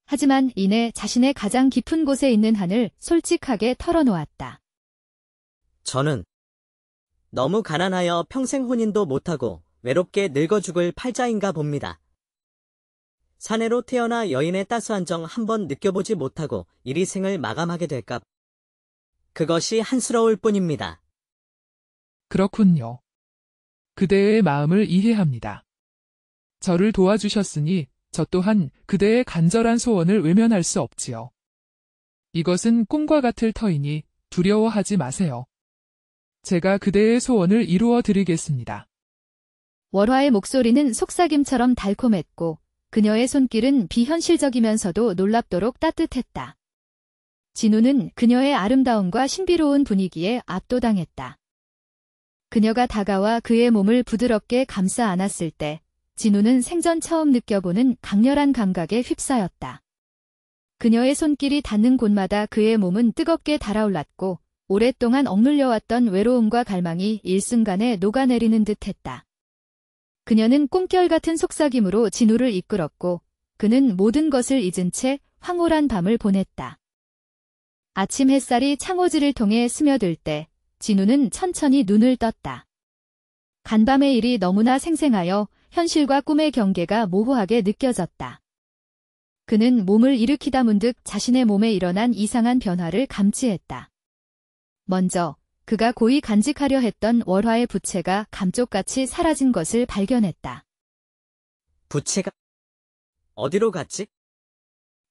하지만 이내 자신의 가장 깊은 곳에 있는 한을 솔직하게 털어놓았다. 저는 너무 가난하여 평생 혼인도 못하고 외롭게 늙어 죽을 팔자인가 봅니다. 사내로 태어나 여인의 따스한 정 한번 느껴보지 못하고 이리 생을 마감하게 될까. 그것이 한스러울 뿐입니다. 그렇군요. 그대의 마음을 이해합니다. 저를 도와주셨으니 저 또한 그대의 간절한 소원을 외면할 수 없지요. 이것은 꿈과 같을 터이니 두려워하지 마세요. 제가 그대의 소원을 이루어 드리겠습니다. 월화의 목소리는 속삭임처럼 달콤했고 그녀의 손길은 비현실적이면서도 놀랍도록 따뜻했다. 진우는 그녀의 아름다움과 신비로운 분위기에 압도당했다. 그녀가 다가와 그의 몸을 부드럽게 감싸 안았을 때 진우는 생전 처음 느껴보는 강렬한 감각에 휩싸였다. 그녀의 손길이 닿는 곳마다 그의 몸은 뜨겁게 달아올랐고 오랫동안 억눌려왔던 외로움과 갈망이 일순간에 녹아내리는 듯했다. 그녀는 꿈결 같은 속삭임으로 진우를 이끌었고 그는 모든 것을 잊은 채 황홀한 밤을 보냈다. 아침 햇살이 창호지를 통해 스며들 때 진우는 천천히 눈을 떴다. 간밤의 일이 너무나 생생하여 현실과 꿈의 경계가 모호하게 느껴졌다. 그는 몸을 일으키다 문득 자신의 몸에 일어난 이상한 변화를 감지했다. 먼저 그가 고이 간직하려 했던 월화의 부채가 감쪽같이 사라진 것을 발견했다. 부채가 어디로 갔지?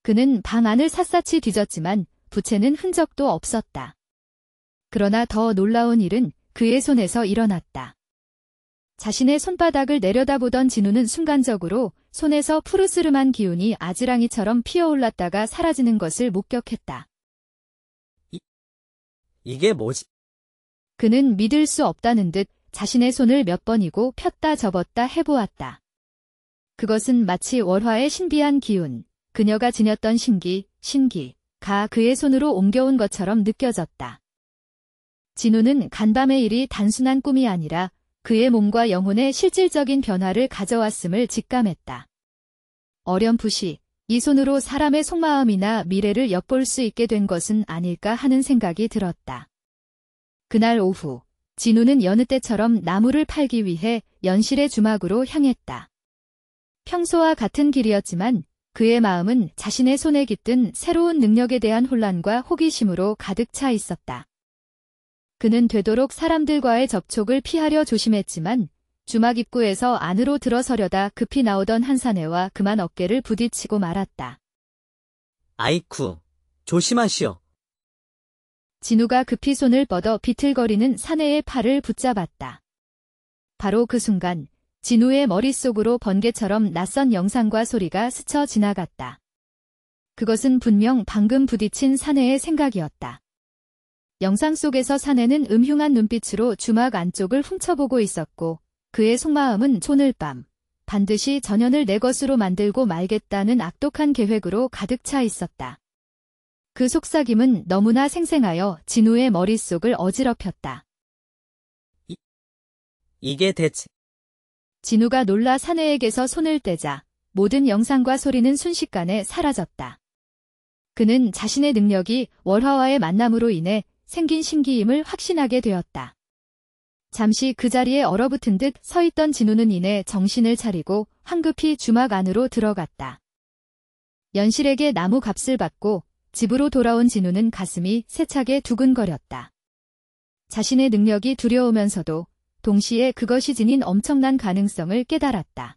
그는 방 안을 샅샅이 뒤졌지만 부채는 흔적도 없었다. 그러나 더 놀라운 일은 그의 손에서 일어났다. 자신의 손바닥을 내려다보던 진우는 순간적으로 손에서 푸르스름한 기운이 아지랑이처럼 피어올랐다가 사라지는 것을 목격했다. 이게 뭐지? 그는 믿을 수 없다는 듯 자신의 손을 몇 번이고 폈다 접었다 해보았다. 그것은 마치 월화의 신비한 기운, 그녀가 지녔던 신기가 그의 손으로 옮겨온 것처럼 느껴졌다. 진우는 간밤의 일이 단순한 꿈이 아니라 그의 몸과 영혼에 실질적인 변화를 가져왔음을 직감했다. 어렴풋이 이 손으로 사람의 속마음이나 미래를 엿볼 수 있게 된 것은 아닐까 하는 생각이 들었다. 그날 오후, 진우는 여느 때처럼 나무를 팔기 위해 연실의 주막으로 향했다. 평소와 같은 길이었지만 그의 마음은 자신의 손에 깃든 새로운 능력에 대한 혼란과 호기심으로 가득 차 있었다. 그는 되도록 사람들과의 접촉을 피하려 조심했지만 주막 입구에서 안으로 들어서려다 급히 나오던 한 사내와 그만 어깨를 부딪히고 말았다. 아이쿠, 조심하시오. 진우가 급히 손을 뻗어 비틀거리는 사내의 팔을 붙잡았다. 바로 그 순간 진우의 머릿속으로 번개처럼 낯선 영상과 소리가 스쳐 지나갔다. 그것은 분명 방금 부딪힌 사내의 생각이었다. 영상 속에서 사내는 음흉한 눈빛으로 주막 안쪽을 훔쳐보고 있었고 그의 속마음은 오늘 밤 반드시 전현을 내 것으로 만들고 말겠다는 악독한 계획으로 가득 차 있었다. 그 속삭임은 너무나 생생하여 진우의 머릿속을 어지럽혔다. 이게 대체... 진우가 놀라 사내에게서 손을 떼자 모든 영상과 소리는 순식간에 사라졌다. 그는 자신의 능력이 월화와의 만남으로 인해 생긴 신기임을 확신하게 되었다. 잠시 그 자리에 얼어붙은 듯 서 있던 진우는 이내 정신을 차리고 황급히 주막 안으로 들어갔다. 연실에게 나무 값을 받고 집으로 돌아온 진우는 가슴이 세차게 두근거렸다. 자신의 능력이 두려우면서도 동시에 그것이 지닌 엄청난 가능성을 깨달았다.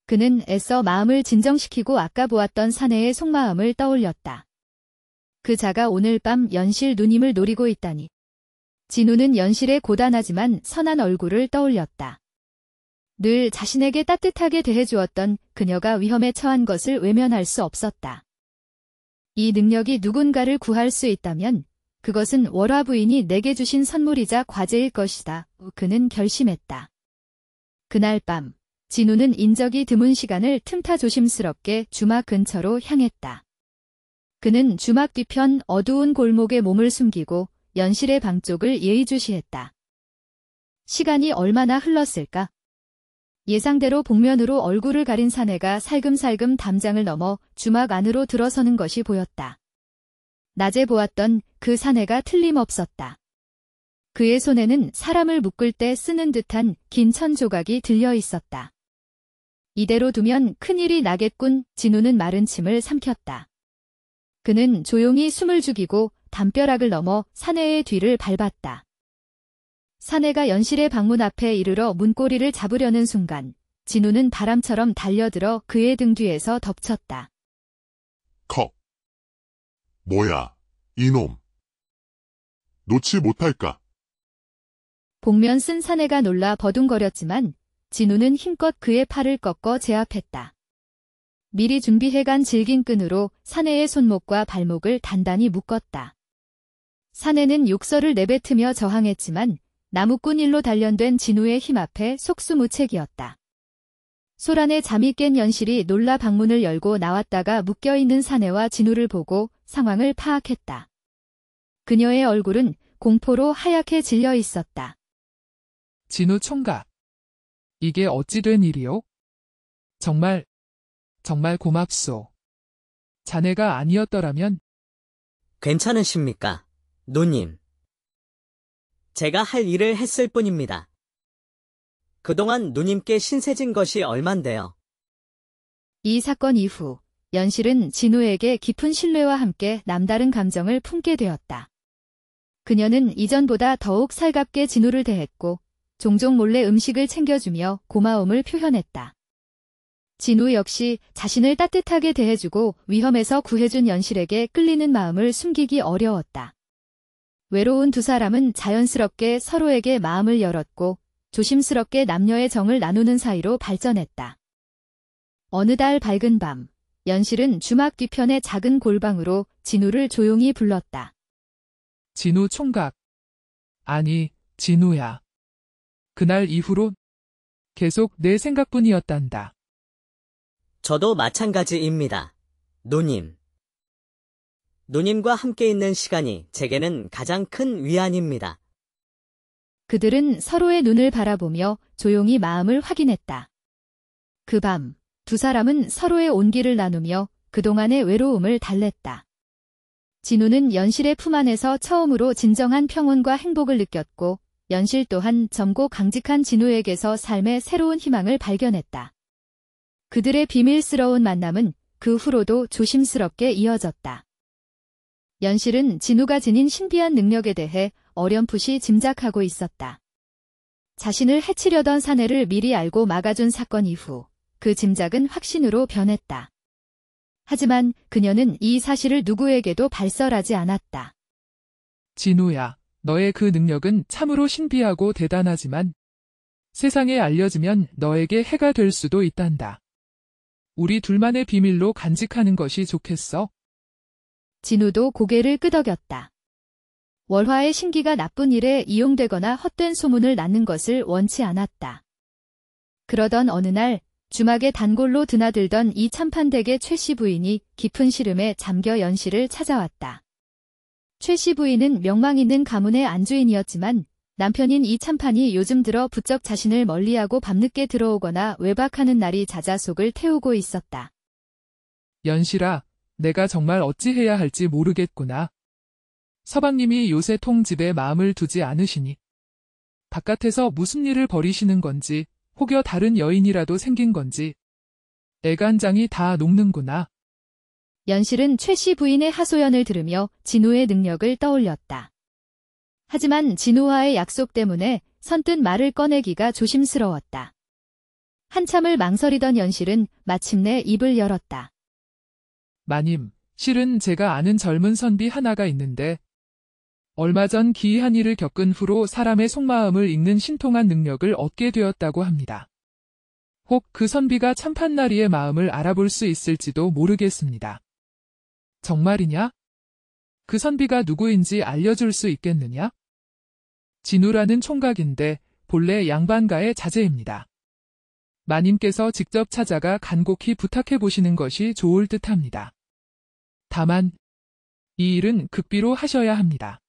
그는 애써 마음을 진정시키고 아까 보았던 사내의 속마음을 떠올렸다. 그 자가 오늘 밤 연실 누님을 노리고 있다니. 진우는 연실의 고단하지만 선한 얼굴을 떠올렸다. 늘 자신에게 따뜻하게 대해주었던 그녀가 위험에 처한 것을 외면할 수 없었다. 이 능력이 누군가를 구할 수 있다면 그것은 월화 부인이 내게 주신 선물이자 과제일 것이다. 그는 결심했다. 그날 밤 진우는 인적이 드문 시간을 틈타 조심스럽게 주막 근처로 향했다. 그는 주막 뒤편 어두운 골목에 몸을 숨기고 연실의 방 쪽을 예의주시했다. 시간이 얼마나 흘렀을까? 예상대로 복면으로 얼굴을 가린 사내가 살금살금 담장을 넘어 주막 안으로 들어서는 것이 보였다. 낮에 보았던 그 사내가 틀림없었다. 그의 손에는 사람을 묶을 때 쓰는 듯한 긴 천 조각이 들려 있었다. 이대로 두면 큰일이 나겠군. 진우는 마른 침을 삼켰다. 그는 조용히 숨을 죽이고 담벼락을 넘어 사내의 뒤를 밟았다. 사내가 연실의 방문 앞에 이르러 문고리를 잡으려는 순간 진우는 바람처럼 달려들어 그의 등 뒤에서 덮쳤다. 컥. 뭐야, 이놈. 놓지 못할까? 복면 쓴 사내가 놀라 버둥거렸지만 진우는 힘껏 그의 팔을 꺾어 제압했다. 미리 준비해간 질긴 끈으로 사내의 손목과 발목을 단단히 묶었다. 사내는 욕설을 내뱉으며 저항했지만 나무꾼 일로 단련된 진우의 힘 앞에 속수무책이었다. 소란에 잠이 깬 연실이 놀라 방문을 열고 나왔다가 묶여있는 사내와 진우를 보고 상황을 파악했다. 그녀의 얼굴은 공포로 하얗게 질려 있었다. 진우 총각. 이게 어찌 된 일이오? 정말 고맙소. 자네가 아니었더라면. 괜찮으십니까, 누님? 제가 할 일을 했을 뿐입니다. 그동안 누님께 신세진 것이 얼만데요. 이 사건 이후 연실은 진우에게 깊은 신뢰와 함께 남다른 감정을 품게 되었다. 그녀는 이전보다 더욱 살갑게 진우를 대했고 종종 몰래 음식을 챙겨주며 고마움을 표현했다. 진우 역시 자신을 따뜻하게 대해주고 위험에서 구해준 연실에게 끌리는 마음을 숨기기 어려웠다. 외로운 두 사람은 자연스럽게 서로에게 마음을 열었고 조심스럽게 남녀의 정을 나누는 사이로 발전했다. 어느 달 밝은 밤, 연실은 주막 뒤편의 작은 골방으로 진우를 조용히 불렀다. 진우 총각. 아니, 진우야. 그날 이후로 계속 내 생각뿐이었단다. 저도 마찬가지입니다. 누님. 누님과 함께 있는 시간이 제게는 가장 큰 위안입니다. 그들은 서로의 눈을 바라보며 조용히 마음을 확인했다. 그 밤, 두 사람은 서로의 온기를 나누며 그동안의 외로움을 달랬다. 진우는 연실의 품 안에서 처음으로 진정한 평온과 행복을 느꼈고, 연실 또한 젊고 강직한 진우에게서 삶의 새로운 희망을 발견했다. 그들의 비밀스러운 만남은 그 후로도 조심스럽게 이어졌다. 연실은 진우가 지닌 신비한 능력에 대해 어렴풋이 짐작하고 있었다. 자신을 해치려던 사내를 미리 알고 막아준 사건 이후 그 짐작은 확신으로 변했다. 하지만 그녀는 이 사실을 누구에게도 발설하지 않았다. 진우야, 너의 그 능력은 참으로 신비하고 대단하지만 세상에 알려지면 너에게 해가 될 수도 있단다. 우리 둘만의 비밀로 간직하는 것이 좋겠어? 진우도 고개를 끄덕였다. 월화의 신기가 나쁜 일에 이용되거나 헛된 소문을 낳는 것을 원치 않았다. 그러던 어느 날 주막에 단골로 드나들던 이 참판댁의 최씨 부인이 깊은 시름에 잠겨 연실을 찾아왔다. 최씨 부인은 명망 있는 가문의 안주인이었지만 남편인 이 참판이 요즘 들어 부쩍 자신을 멀리하고 밤늦게 들어오거나 외박하는 날이 잦아 속을 태우고 있었다. 연실아, 내가 정말 어찌해야 할지 모르겠구나. 서방님이 요새 통집에 마음을 두지 않으시니 바깥에서 무슨 일을 벌이시는 건지 혹여 다른 여인이라도 생긴 건지 애간장이 다 녹는구나. 연실은 최씨 부인의 하소연을 들으며 진우의 능력을 떠올렸다. 하지만 진우와의 약속 때문에 선뜻 말을 꺼내기가 조심스러웠다. 한참을 망설이던 연실은 마침내 입을 열었다. 마님, 실은 제가 아는 젊은 선비 하나가 있는데 얼마 전 기이한 일을 겪은 후로 사람의 속마음을 읽는 신통한 능력을 얻게 되었다고 합니다. 혹 그 선비가 참판나리의 마음을 알아볼 수 있을지도 모르겠습니다. 정말이냐? 그 선비가 누구인지 알려줄 수 있겠느냐? 진우라는 총각인데 본래 양반가의 자제입니다. 마님께서 직접 찾아가 간곡히 부탁해 보시는 것이 좋을 듯합니다. 다만 이 일은 극비로 하셔야 합니다.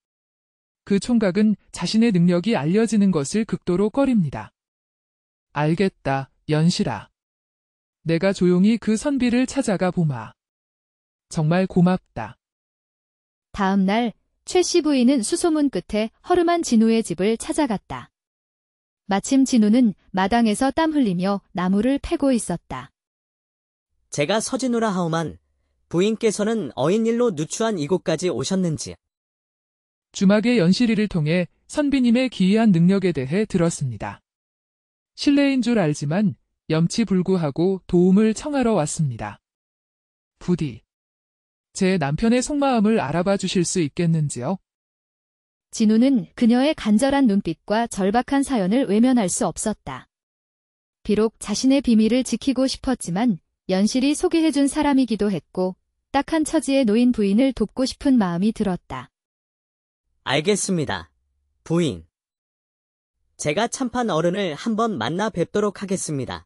그 총각은 자신의 능력이 알려지는 것을 극도로 꺼립니다. 알겠다, 연실아. 내가 조용히 그 선비를 찾아가 보마. 정말 고맙다. 다음 날 최씨 부인은 수소문 끝에 허름한 진우의 집을 찾아갔다. 마침 진우는 마당에서 땀 흘리며 나무를 패고 있었다. 제가 서진우라 하오만 부인께서는 어인일로 누추한 이곳까지 오셨는지. 주막의 연실이를 통해 선비님의 기이한 능력에 대해 들었습니다. 실례인 줄 알지만 염치불구하고 도움을 청하러 왔습니다. 부디 제 남편의 속마음을 알아봐 주실 수 있겠는지요? 진우는 그녀의 간절한 눈빛과 절박한 사연을 외면할 수 없었다. 비록 자신의 비밀을 지키고 싶었지만 연실이 소개해준 사람이기도 했고 딱한 처지에 놓인 부인을 돕고 싶은 마음이 들었다. 알겠습니다. 부인. 제가 참판 어른을 한번 만나 뵙도록 하겠습니다.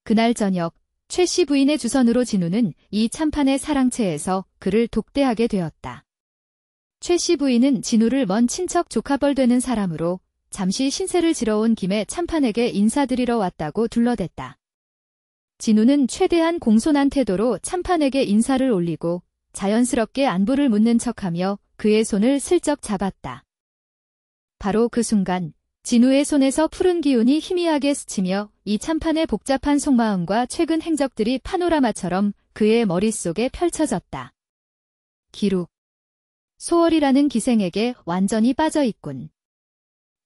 그날 저녁 최씨 부인의 주선으로 진우는 이 참판의 사랑채에서 그를 독대하게 되었다. 최씨 부인은 진우를 먼 친척 조카뻘 되는 사람으로 잠시 신세를 지러 온 김에 참판에게 인사드리러 왔다고 둘러댔다. 진우는 최대한 공손한 태도로 참판에게 인사를 올리고 자연스럽게 안부를 묻는 척하며 그의 손을 슬쩍 잡았다. 바로 그 순간 진우의 손에서 푸른 기운이 희미하게 스치며 이 참판의 복잡한 속마음과 최근 행적들이 파노라마처럼 그의 머릿속에 펼쳐졌다. 기룩. 소월이라는 기생에게 완전히 빠져 있군.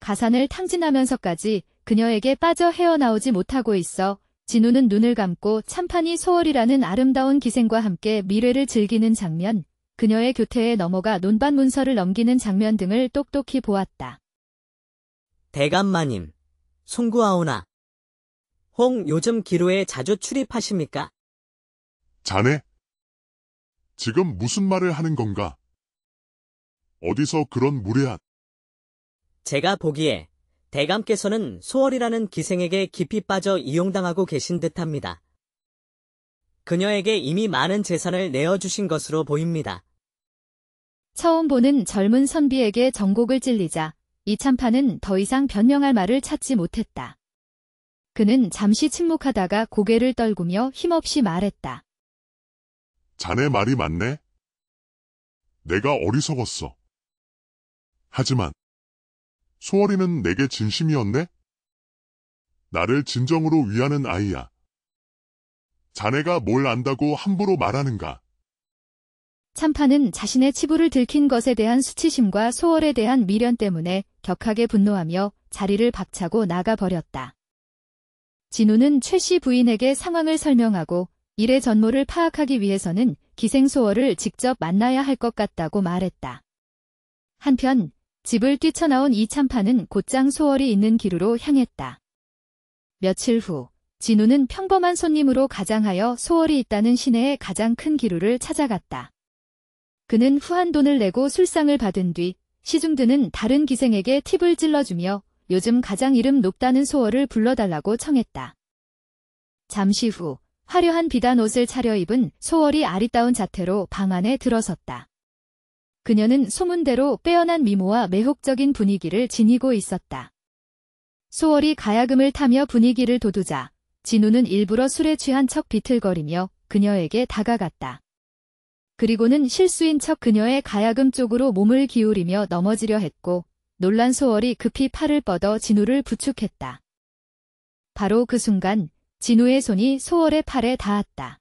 가산을 탕진하면서까지 그녀에게 빠져 헤어나오지 못하고 있어 진우는 눈을 감고 참판이 소월이라는 아름다운 기생과 함께 미래를 즐기는 장면, 그녀의 교태에 넘어가 논밭 문서를 넘기는 장면 등을 똑똑히 보았다. 대감마님, 송구하오나. 홍 요즘 기루에 자주 출입하십니까? 자네? 지금 무슨 말을 하는 건가? 어디서 그런 무례한... 제가 보기에 대감께서는 소월이라는 기생에게 깊이 빠져 이용당하고 계신 듯합니다. 그녀에게 이미 많은 재산을 내어주신 것으로 보입니다. 처음 보는 젊은 선비에게 정곡을 찔리자 이참판은 더 이상 변명할 말을 찾지 못했다. 그는 잠시 침묵하다가 고개를 떨구며 힘없이 말했다. 자네 말이 맞네? 내가 어리석었어. 하지만 소월이는 내게 진심이었네? 나를 진정으로 위하는 아이야. 자네가 뭘 안다고 함부로 말하는가? 참판은 자신의 치부를 들킨 것에 대한 수치심과 소월에 대한 미련 때문에 격하게 분노하며 자리를 박차고 나가버렸다. 진우는 최 씨 부인에게 상황을 설명하고 일의 전모를 파악하기 위해서는 기생 소월을 직접 만나야 할 것 같다고 말했다. 한편 집을 뛰쳐나온 이참판은 곧장 소월이 있는 기루로 향했다. 며칠 후 진우는 평범한 손님으로 가장하여 소월이 있다는 시내의 가장 큰 기루를 찾아갔다. 그는 후한 돈을 내고 술상을 받은 뒤 시중드는 다른 기생에게 팁을 찔러주며 요즘 가장 이름 높다는 소월을 불러달라고 청했다. 잠시 후 화려한 비단 옷을 차려입은 소월이 아리따운 자태로 방 안에 들어섰다. 그녀는 소문대로 빼어난 미모와 매혹적인 분위기를 지니고 있었다. 소월이 가야금을 타며 분위기를 돋우자 진우는 일부러 술에 취한 척 비틀거리며 그녀에게 다가갔다. 그리고는 실수인 척 그녀의 가야금 쪽으로 몸을 기울이며 넘어지려 했고 놀란 소월이 급히 팔을 뻗어 진우를 부축했다. 바로 그 순간 진우의 손이 소월의 팔에 닿았다.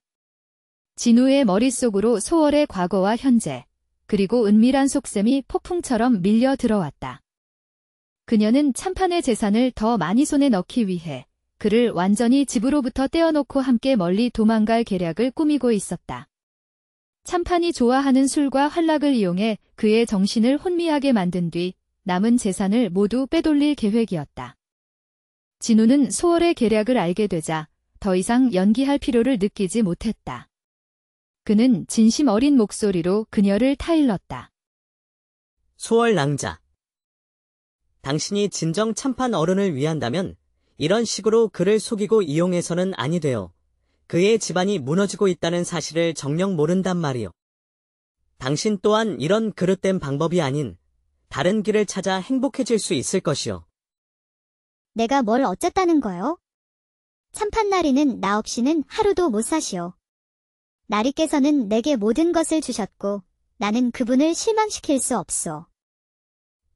진우의 머릿속으로 소월의 과거와 현재, 그리고 은밀한 속셈이 폭풍처럼 밀려 들어왔다. 그녀는 참판의 재산을 더 많이 손에 넣기 위해 그를 완전히 집으로부터 떼어놓고 함께 멀리 도망갈 계략을 꾸미고 있었다. 참판이 좋아하는 술과 환락을 이용해 그의 정신을 혼미하게 만든 뒤 남은 재산을 모두 빼돌릴 계획이었다. 진우는 소월의 계략을 알게 되자 더 이상 연기할 필요를 느끼지 못했다. 그는 진심 어린 목소리로 그녀를 타일렀다. 소월 낭자. 당신이 진정 참판 어른을 위한다면 이런 식으로 그를 속이고 이용해서는 아니 돼요. 그의 집안이 무너지고 있다는 사실을 정녕 모른단 말이요. 당신 또한 이런 그릇된 방법이 아닌 다른 길을 찾아 행복해질 수 있을 것이요. 내가 뭘 어쨌다는 거요? 참판나리는 나 없이는 하루도 못 사시오. 나리께서는 내게 모든 것을 주셨고 나는 그분을 실망시킬 수 없소.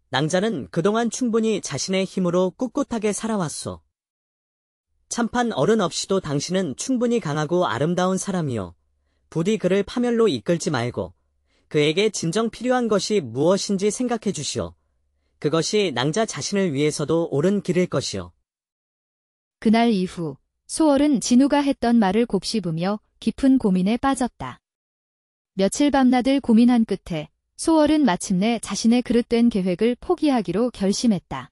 낭자는 그동안 충분히 자신의 힘으로 꿋꿋하게 살아왔소. 참판 어른 없이도 당신은 충분히 강하고 아름다운 사람이요. 부디 그를 파멸로 이끌지 말고 그에게 진정 필요한 것이 무엇인지 생각해 주시오. 그것이 낭자 자신을 위해서도 옳은 길일 것이요. 그날 이후 소월은 진우가 했던 말을 곱씹으며 깊은 고민에 빠졌다. 며칠 밤낮을 고민한 끝에 소월은 마침내 자신의 그릇된 계획을 포기하기로 결심했다.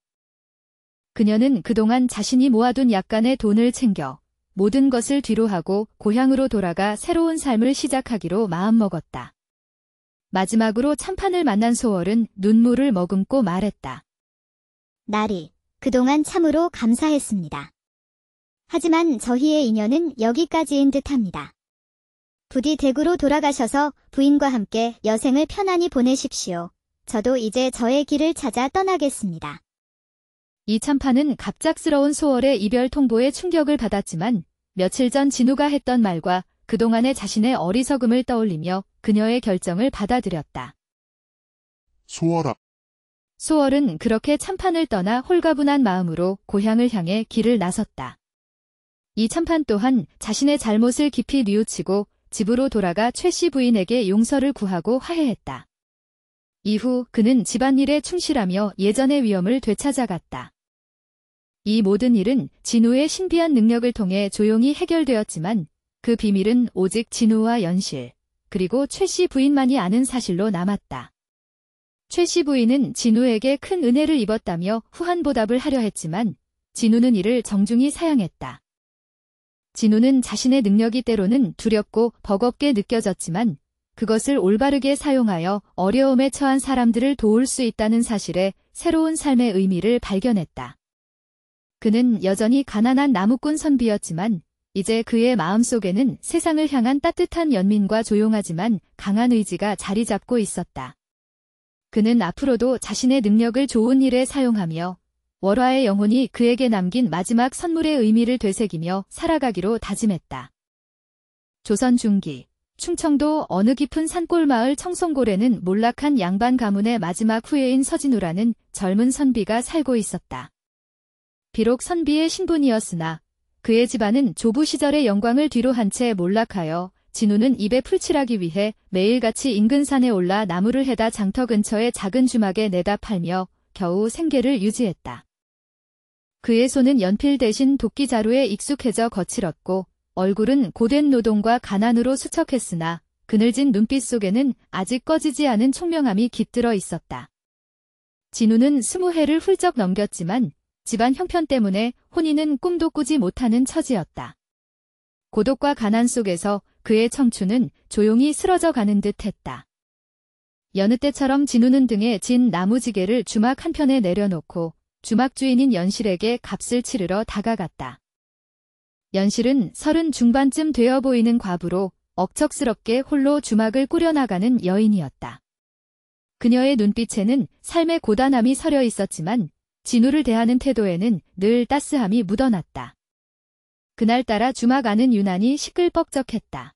그녀는 그동안 자신이 모아둔 약간의 돈을 챙겨 모든 것을 뒤로하고 고향으로 돌아가 새로운 삶을 시작하기로 마음먹었다. 마지막으로 참판을 만난 소월은 눈물을 머금고 말했다. 나리, 그동안 참으로 감사했습니다. 하지만 저희의 인연은 여기까지인 듯합니다. 부디 대구로 돌아가셔서 부인과 함께 여생을 편안히 보내십시오. 저도 이제 저의 길을 찾아 떠나겠습니다. 이참판은 갑작스러운 소월의 이별 통보에 충격을 받았지만 며칠 전 진우가 했던 말과 그동안의 자신의 어리석음을 떠올리며 그녀의 결정을 받아들였다. 소월아, 소월은 그렇게 참판을 떠나 홀가분한 마음으로 고향을 향해 길을 나섰다. 이참판 또한 자신의 잘못을 깊이 뉘우치고 집으로 돌아가 최 씨 부인에게 용서를 구하고 화해했다. 이후 그는 집안일에 충실하며 예전의 위엄을 되찾아갔다. 이 모든 일은 진우의 신비한 능력을 통해 조용히 해결되었지만 그 비밀은 오직 진우와 연실, 그리고 최 씨 부인만이 아는 사실로 남았다. 최 씨 부인은 진우에게 큰 은혜를 입었다며 후한 보답을 하려 했지만 진우는 이를 정중히 사양했다. 진우는 자신의 능력이 때로는 두렵고 버겁게 느껴졌지만 그것을 올바르게 사용하여 어려움에 처한 사람들을 도울 수 있다는 사실에 새로운 삶의 의미를 발견했다. 그는 여전히 가난한 나무꾼 선비였지만 이제 그의 마음속에는 세상을 향한 따뜻한 연민과 조용하지만 강한 의지가 자리 잡고 있었다. 그는 앞으로도 자신의 능력을 좋은 일에 사용하며 월화의 영혼이 그에게 남긴 마지막 선물의 의미를 되새기며 살아가기로 다짐했다. 조선 중기 충청도 어느 깊은 산골 마을 청송골에는 몰락한 양반 가문의 마지막 후예인 서진우라는 젊은 선비가 살고 있었다. 비록 선비의 신분이었으나 그의 집안은 조부 시절의 영광을 뒤로 한 채 몰락하여 진우는 입에 풀칠하기 위해 매일같이 인근 산에 올라 나무를 해다 장터 근처의 작은 주막에 내다 팔며 겨우 생계를 유지했다. 그의 손은 연필 대신 도끼 자루에 익숙해져 거칠었고 얼굴은 고된 노동과 가난으로 수척했으나 그늘진 눈빛 속에는 아직 꺼지지 않은 총명함이 깃들어 있었다. 진우는 20해를 훌쩍 넘겼지만 집안 형편 때문에 혼인은 꿈도 꾸지 못하는 처지였다. 고독과 가난 속에서 그의 청춘은 조용히 쓰러져 가는 듯 했다. 여느 때처럼 진우는 등에 진 나무지게를 주막 한편에 내려놓고 주막 주인인 연실에게 값을 치르러 다가갔다. 연실은 30 중반쯤 되어 보이는 과부로 억척스럽게 홀로 주막을 꾸려나가는 여인이었다. 그녀의 눈빛에는 삶의 고단함이 서려 있었지만 진우를 대하는 태도에는 늘 따스함이 묻어났다. 그날따라 주막 안은 유난히 시끌벅적했다.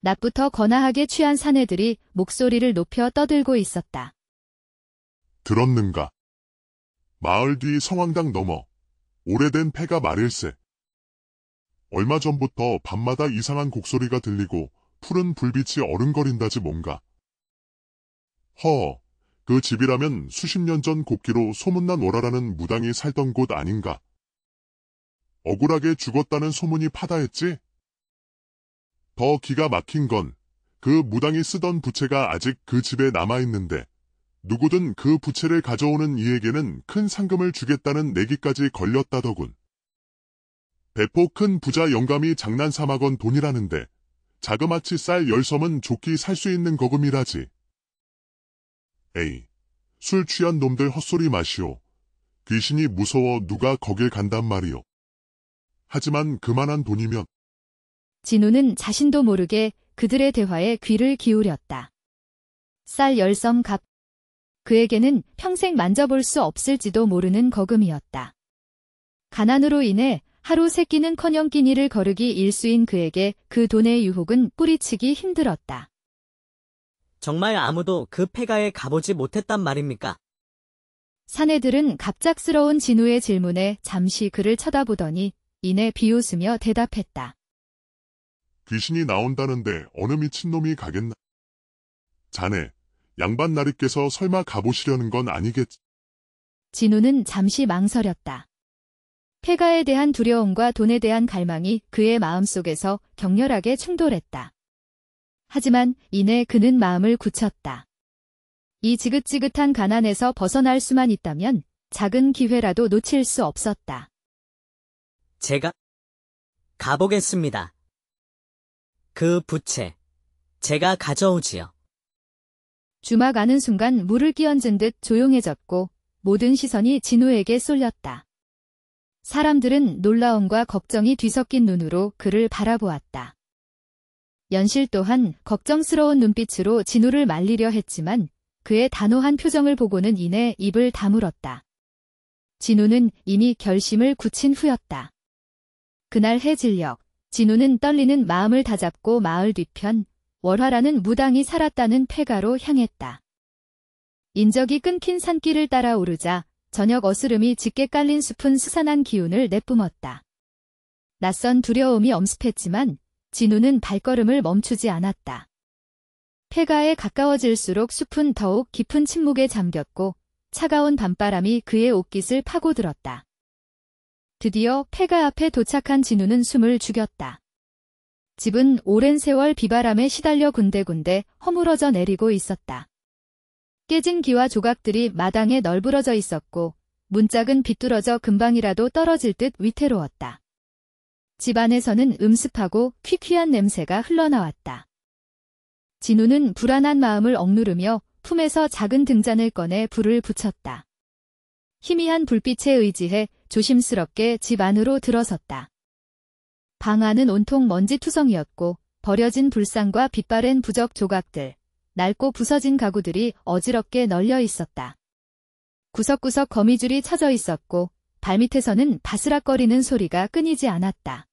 낮부터 거나하게 취한 사내들이 목소리를 높여 떠들고 있었다. 들었는가? 마을 뒤 성황당 넘어 오래된 폐가 말일세. 얼마 전부터 밤마다 이상한 곡소리가 들리고 푸른 불빛이 어른거린다지 뭔가. 그 집이라면 수십 년 전 곡기로 소문난 오라라는 무당이 살던 곳 아닌가. 억울하게 죽었다는 소문이 파다했지? 더 기가 막힌 건 그 무당이 쓰던 부채가 아직 그 집에 남아있는데 누구든 그 부채를 가져오는 이에게는 큰 상금을 주겠다는 내기까지 걸렸다더군. 배포 큰 부자 영감이 장난삼아건 돈이라는데 자그마치 쌀 10섬은 좋게 살 수 있는 거금이라지. 에이, 술 취한 놈들 헛소리 마시오. 귀신이 무서워 누가 거길 간단 말이오. 하지만 그만한 돈이면. 진우는 자신도 모르게 그들의 대화에 귀를 기울였다. 쌀 10섬 값. 그에게는 평생 만져볼 수 없을지도 모르는 거금이었다. 가난으로 인해 하루 세 끼는커녕 끼니를 거르기 일수인 그에게 그 돈의 유혹은 뿌리치기 힘들었다. 정말 아무도 그 폐가에 가보지 못했단 말입니까? 사내들은 갑작스러운 진우의 질문에 잠시 그를 쳐다보더니 이내 비웃으며 대답했다. 귀신이 나온다는데 어느 미친놈이 가겠나? 자네, 양반 나리께서 설마 가보시려는 건 아니겠지? 진우는 잠시 망설였다. 폐가에 대한 두려움과 돈에 대한 갈망이 그의 마음속에서 격렬하게 충돌했다. 하지만 이내 그는 마음을 굳혔다. 이 지긋지긋한 가난에서 벗어날 수만 있다면 작은 기회라도 놓칠 수 없었다. 제가 가보겠습니다. 그 부채, 제가 가져오지요. 주막 안은 순간 물을 끼얹은 듯 조용해졌고 모든 시선이 진우에게 쏠렸다. 사람들은 놀라움과 걱정이 뒤섞인 눈으로 그를 바라보았다. 연실 또한 걱정스러운 눈빛으로 진우를 말리려 했지만 그의 단호한 표정을 보고는 이내 입을 다물었다. 진우는 이미 결심을 굳힌 후였다. 그날 해질녘 진우는 떨리는 마음을 다잡고 마을 뒤편 월화라는 무당이 살았다는 폐가로 향했다. 인적이 끊긴 산길을 따라 오르자 저녁 어스름이 짙게 깔린 숲은 스산한 기운을 내뿜었다. 낯선 두려움이 엄습했지만 진우는 발걸음을 멈추지 않았다. 폐가에 가까워질수록 숲은 더욱 깊은 침묵에 잠겼고 차가운 밤바람이 그의 옷깃을 파고들었다. 드디어 폐가 앞에 도착한 진우는 숨을 죽였다. 집은 오랜 세월 비바람에 시달려 군데군데 허물어져 내리고 있었다. 깨진 기와 조각들이 마당에 널브러져 있었고 문짝은 비뚤어져 금방이라도 떨어질 듯 위태로웠다. 집 안에서는 음습하고 퀴퀴한 냄새가 흘러나왔다. 진우는 불안한 마음을 억누르며 품에서 작은 등잔을 꺼내 불을 붙였다. 희미한 불빛에 의지해 조심스럽게 집 안으로 들어섰다. 방 안은 온통 먼지투성이었고 버려진 불상과 빛바랜 부적 조각들, 낡고 부서진 가구들이 어지럽게 널려 있었다. 구석구석 거미줄이 쳐져 있었고 발밑에서는 바스락거리는 소리가 끊이지 않았다.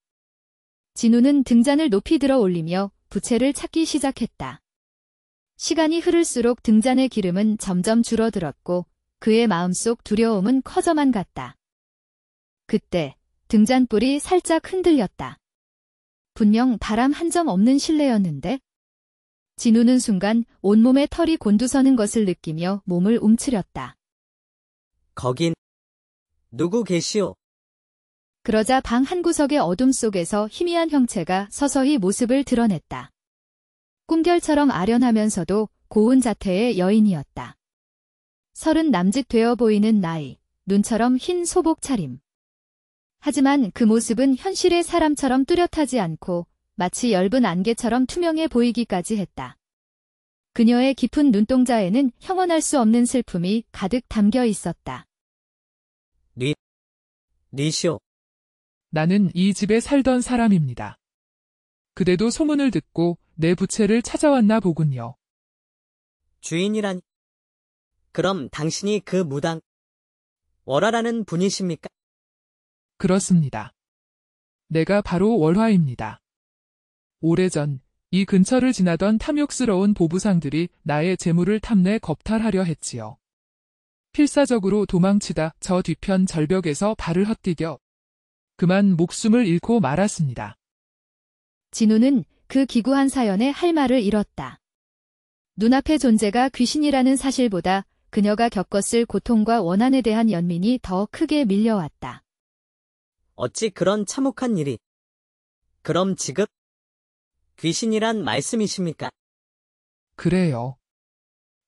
진우는 등잔을 높이 들어 올리며 부채를 찾기 시작했다. 시간이 흐를수록 등잔의 기름은 점점 줄어들었고 그의 마음속 두려움은 커져만 갔다. 그때 등잔불이 살짝 흔들렸다. 분명 바람 한 점 없는 실내였는데 진우는 순간 온몸에 털이 곤두서는 것을 느끼며 몸을 움츠렸다. 거긴 누구 계시오? 그러자 방 한구석의 어둠 속에서 희미한 형체가 서서히 모습을 드러냈다. 꿈결처럼 아련하면서도 고운 자태의 여인이었다. 30 남짓 되어 보이는 나이, 눈처럼 흰 소복 차림. 하지만 그 모습은 현실의 사람처럼 뚜렷하지 않고 마치 엷은 안개처럼 투명해 보이기까지 했다. 그녀의 깊은 눈동자에는 형언할 수 없는 슬픔이 가득 담겨 있었다. 니시오. 나는 이 집에 살던 사람입니다. 그대도 소문을 듣고 내 부채를 찾아왔나 보군요. 주인이란. 그럼 당신이 그 무당 월화라는 분이십니까? 그렇습니다. 내가 바로 월화입니다. 오래전 이 근처를 지나던 탐욕스러운 보부상들이 나의 재물을 탐내 겁탈하려 했지요. 필사적으로 도망치다 저 뒤편 절벽에서 발을 헛디뎌 그만 목숨을 잃고 말았습니다. 진우는 그 기구한 사연에 할 말을 잃었다. 눈앞의 존재가 귀신이라는 사실보다 그녀가 겪었을 고통과 원한에 대한 연민이 더 크게 밀려왔다. 어찌 그런 참혹한 일이. 그럼 지금 귀신이란 말씀이십니까? 그래요.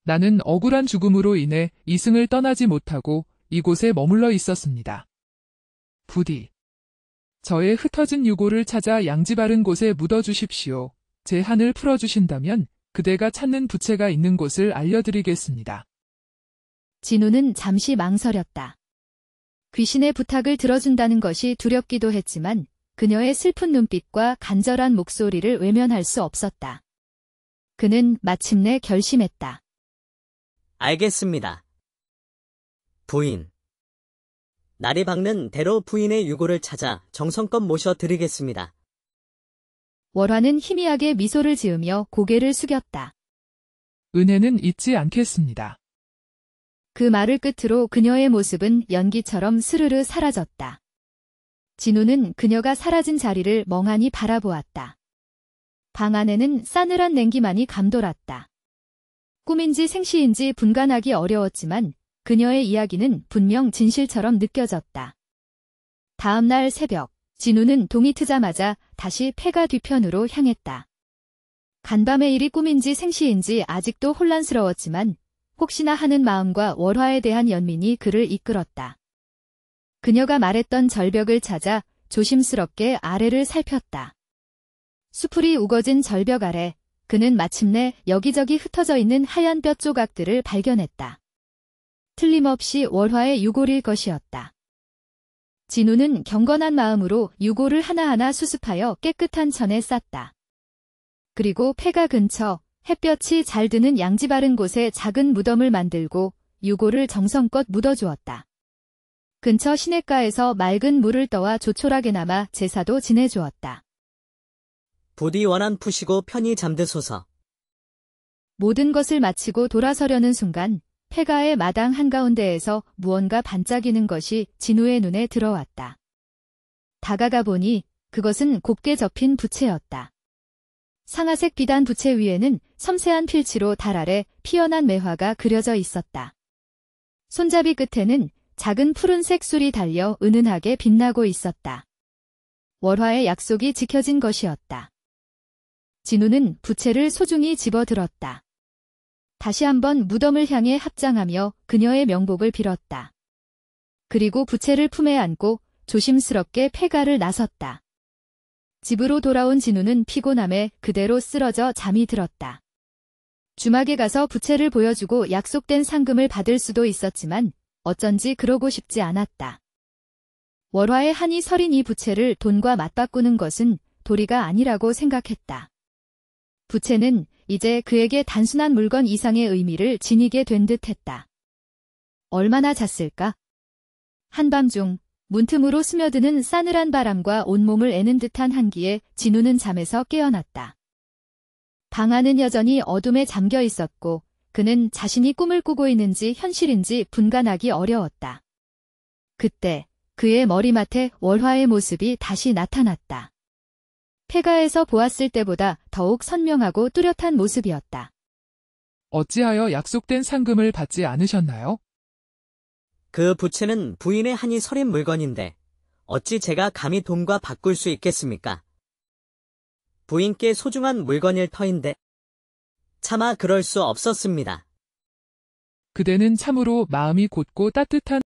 나는 억울한 죽음으로 인해 이승을 떠나지 못하고 이곳에 머물러 있었습니다. 부디 저의 흩어진 유골을 찾아 양지 바른 곳에 묻어주십시오. 제 한을 풀어주신다면 그대가 찾는 부채가 있는 곳을 알려드리겠습니다. 진우는 잠시 망설였다. 귀신의 부탁을 들어준다는 것이 두렵기도 했지만 그녀의 슬픈 눈빛과 간절한 목소리를 외면할 수 없었다. 그는 마침내 결심했다. 알겠습니다. 부인. 날이 밝는 대로 부인의 유골을 찾아 정성껏 모셔드리겠습니다. 월화는 희미하게 미소를 지으며 고개를 숙였다. 은혜는 잊지 않겠습니다. 그 말을 끝으로 그녀의 모습은 연기처럼 스르르 사라졌다. 진우는 그녀가 사라진 자리를 멍하니 바라보았다. 방 안에는 싸늘한 냉기만이 감돌았다. 꿈인지 생시인지 분간하기 어려웠지만 그녀의 이야기는 분명 진실처럼 느껴졌다. 다음 날 새벽, 진우는 동이 트자마자 다시 폐가 뒤편으로 향했다. 간밤의 일이 꿈인지 생시인지 아직도 혼란스러웠지만 혹시나 하는 마음과 월화에 대한 연민이 그를 이끌었다. 그녀가 말했던 절벽을 찾아 조심스럽게 아래를 살폈다. 수풀이 우거진 절벽 아래 그는 마침내 여기저기 흩어져 있는 하얀 뼈 조각들을 발견했다. 틀림없이 월화의 유골일 것이었다. 진우는 경건한 마음으로 유골을 하나하나 수습하여 깨끗한 천에 쌌다. 그리고 폐가 근처 햇볕이 잘 드는 양지 바른 곳에 작은 무덤을 만들고 유골을 정성껏 묻어주었다. 근처 시냇가에서 맑은 물을 떠와 조촐하게나마 제사도 지내주었다. 부디 원한 푸시고 편히 잠드소서. 모든 것을 마치고 돌아서려는 순간 폐가의 마당 한가운데에서 무언가 반짝이는 것이 진우의 눈에 들어왔다. 다가가 보니 그것은 곱게 접힌 부채였다. 상아색 비단 부채 위에는 섬세한 필치로 달 아래 피어난 매화가 그려져 있었다. 손잡이 끝에는 작은 푸른색 술이 달려 은은하게 빛나고 있었다. 월화의 약속이 지켜진 것이었다. 진우는 부채를 소중히 집어들었다. 다시 한번 무덤을 향해 합장하며 그녀의 명복을 빌었다. 그리고 부채를 품에 안고 조심스럽게 폐가를 나섰다. 집으로 돌아온 진우는 피곤함에 그대로 쓰러져 잠이 들었다. 주막에 가서 부채를 보여주고 약속된 상금을 받을 수도 있었지만 어쩐지 그러고 싶지 않았다. 월화의 한이 서린 이 부채를 돈과 맞바꾸는 것은 도리가 아니라고 생각했다. 부채는 이제 그에게 단순한 물건 이상의 의미를 지니게 된 듯했다. 얼마나 잤을까? 한밤중 문틈으로 스며드는 싸늘한 바람과 온몸을 애는 듯한 한기에 진우는 잠에서 깨어났다. 방 안은 여전히 어둠에 잠겨 있었고 그는 자신이 꿈을 꾸고 있는지 현실인지 분간하기 어려웠다. 그때 그의 머리맡에 월화의 모습이 다시 나타났다. 폐가에서 보았을 때보다 더욱 선명하고 뚜렷한 모습이었다. 어찌하여 약속된 상금을 받지 않으셨나요? 그 부채는 부인의 한이 서린 물건인데 어찌 제가 감히 돈과 바꿀 수 있겠습니까? 부인께 소중한 물건일 터인데 차마 그럴 수 없었습니다. 그대는 참으로 마음이 곧고 따뜻한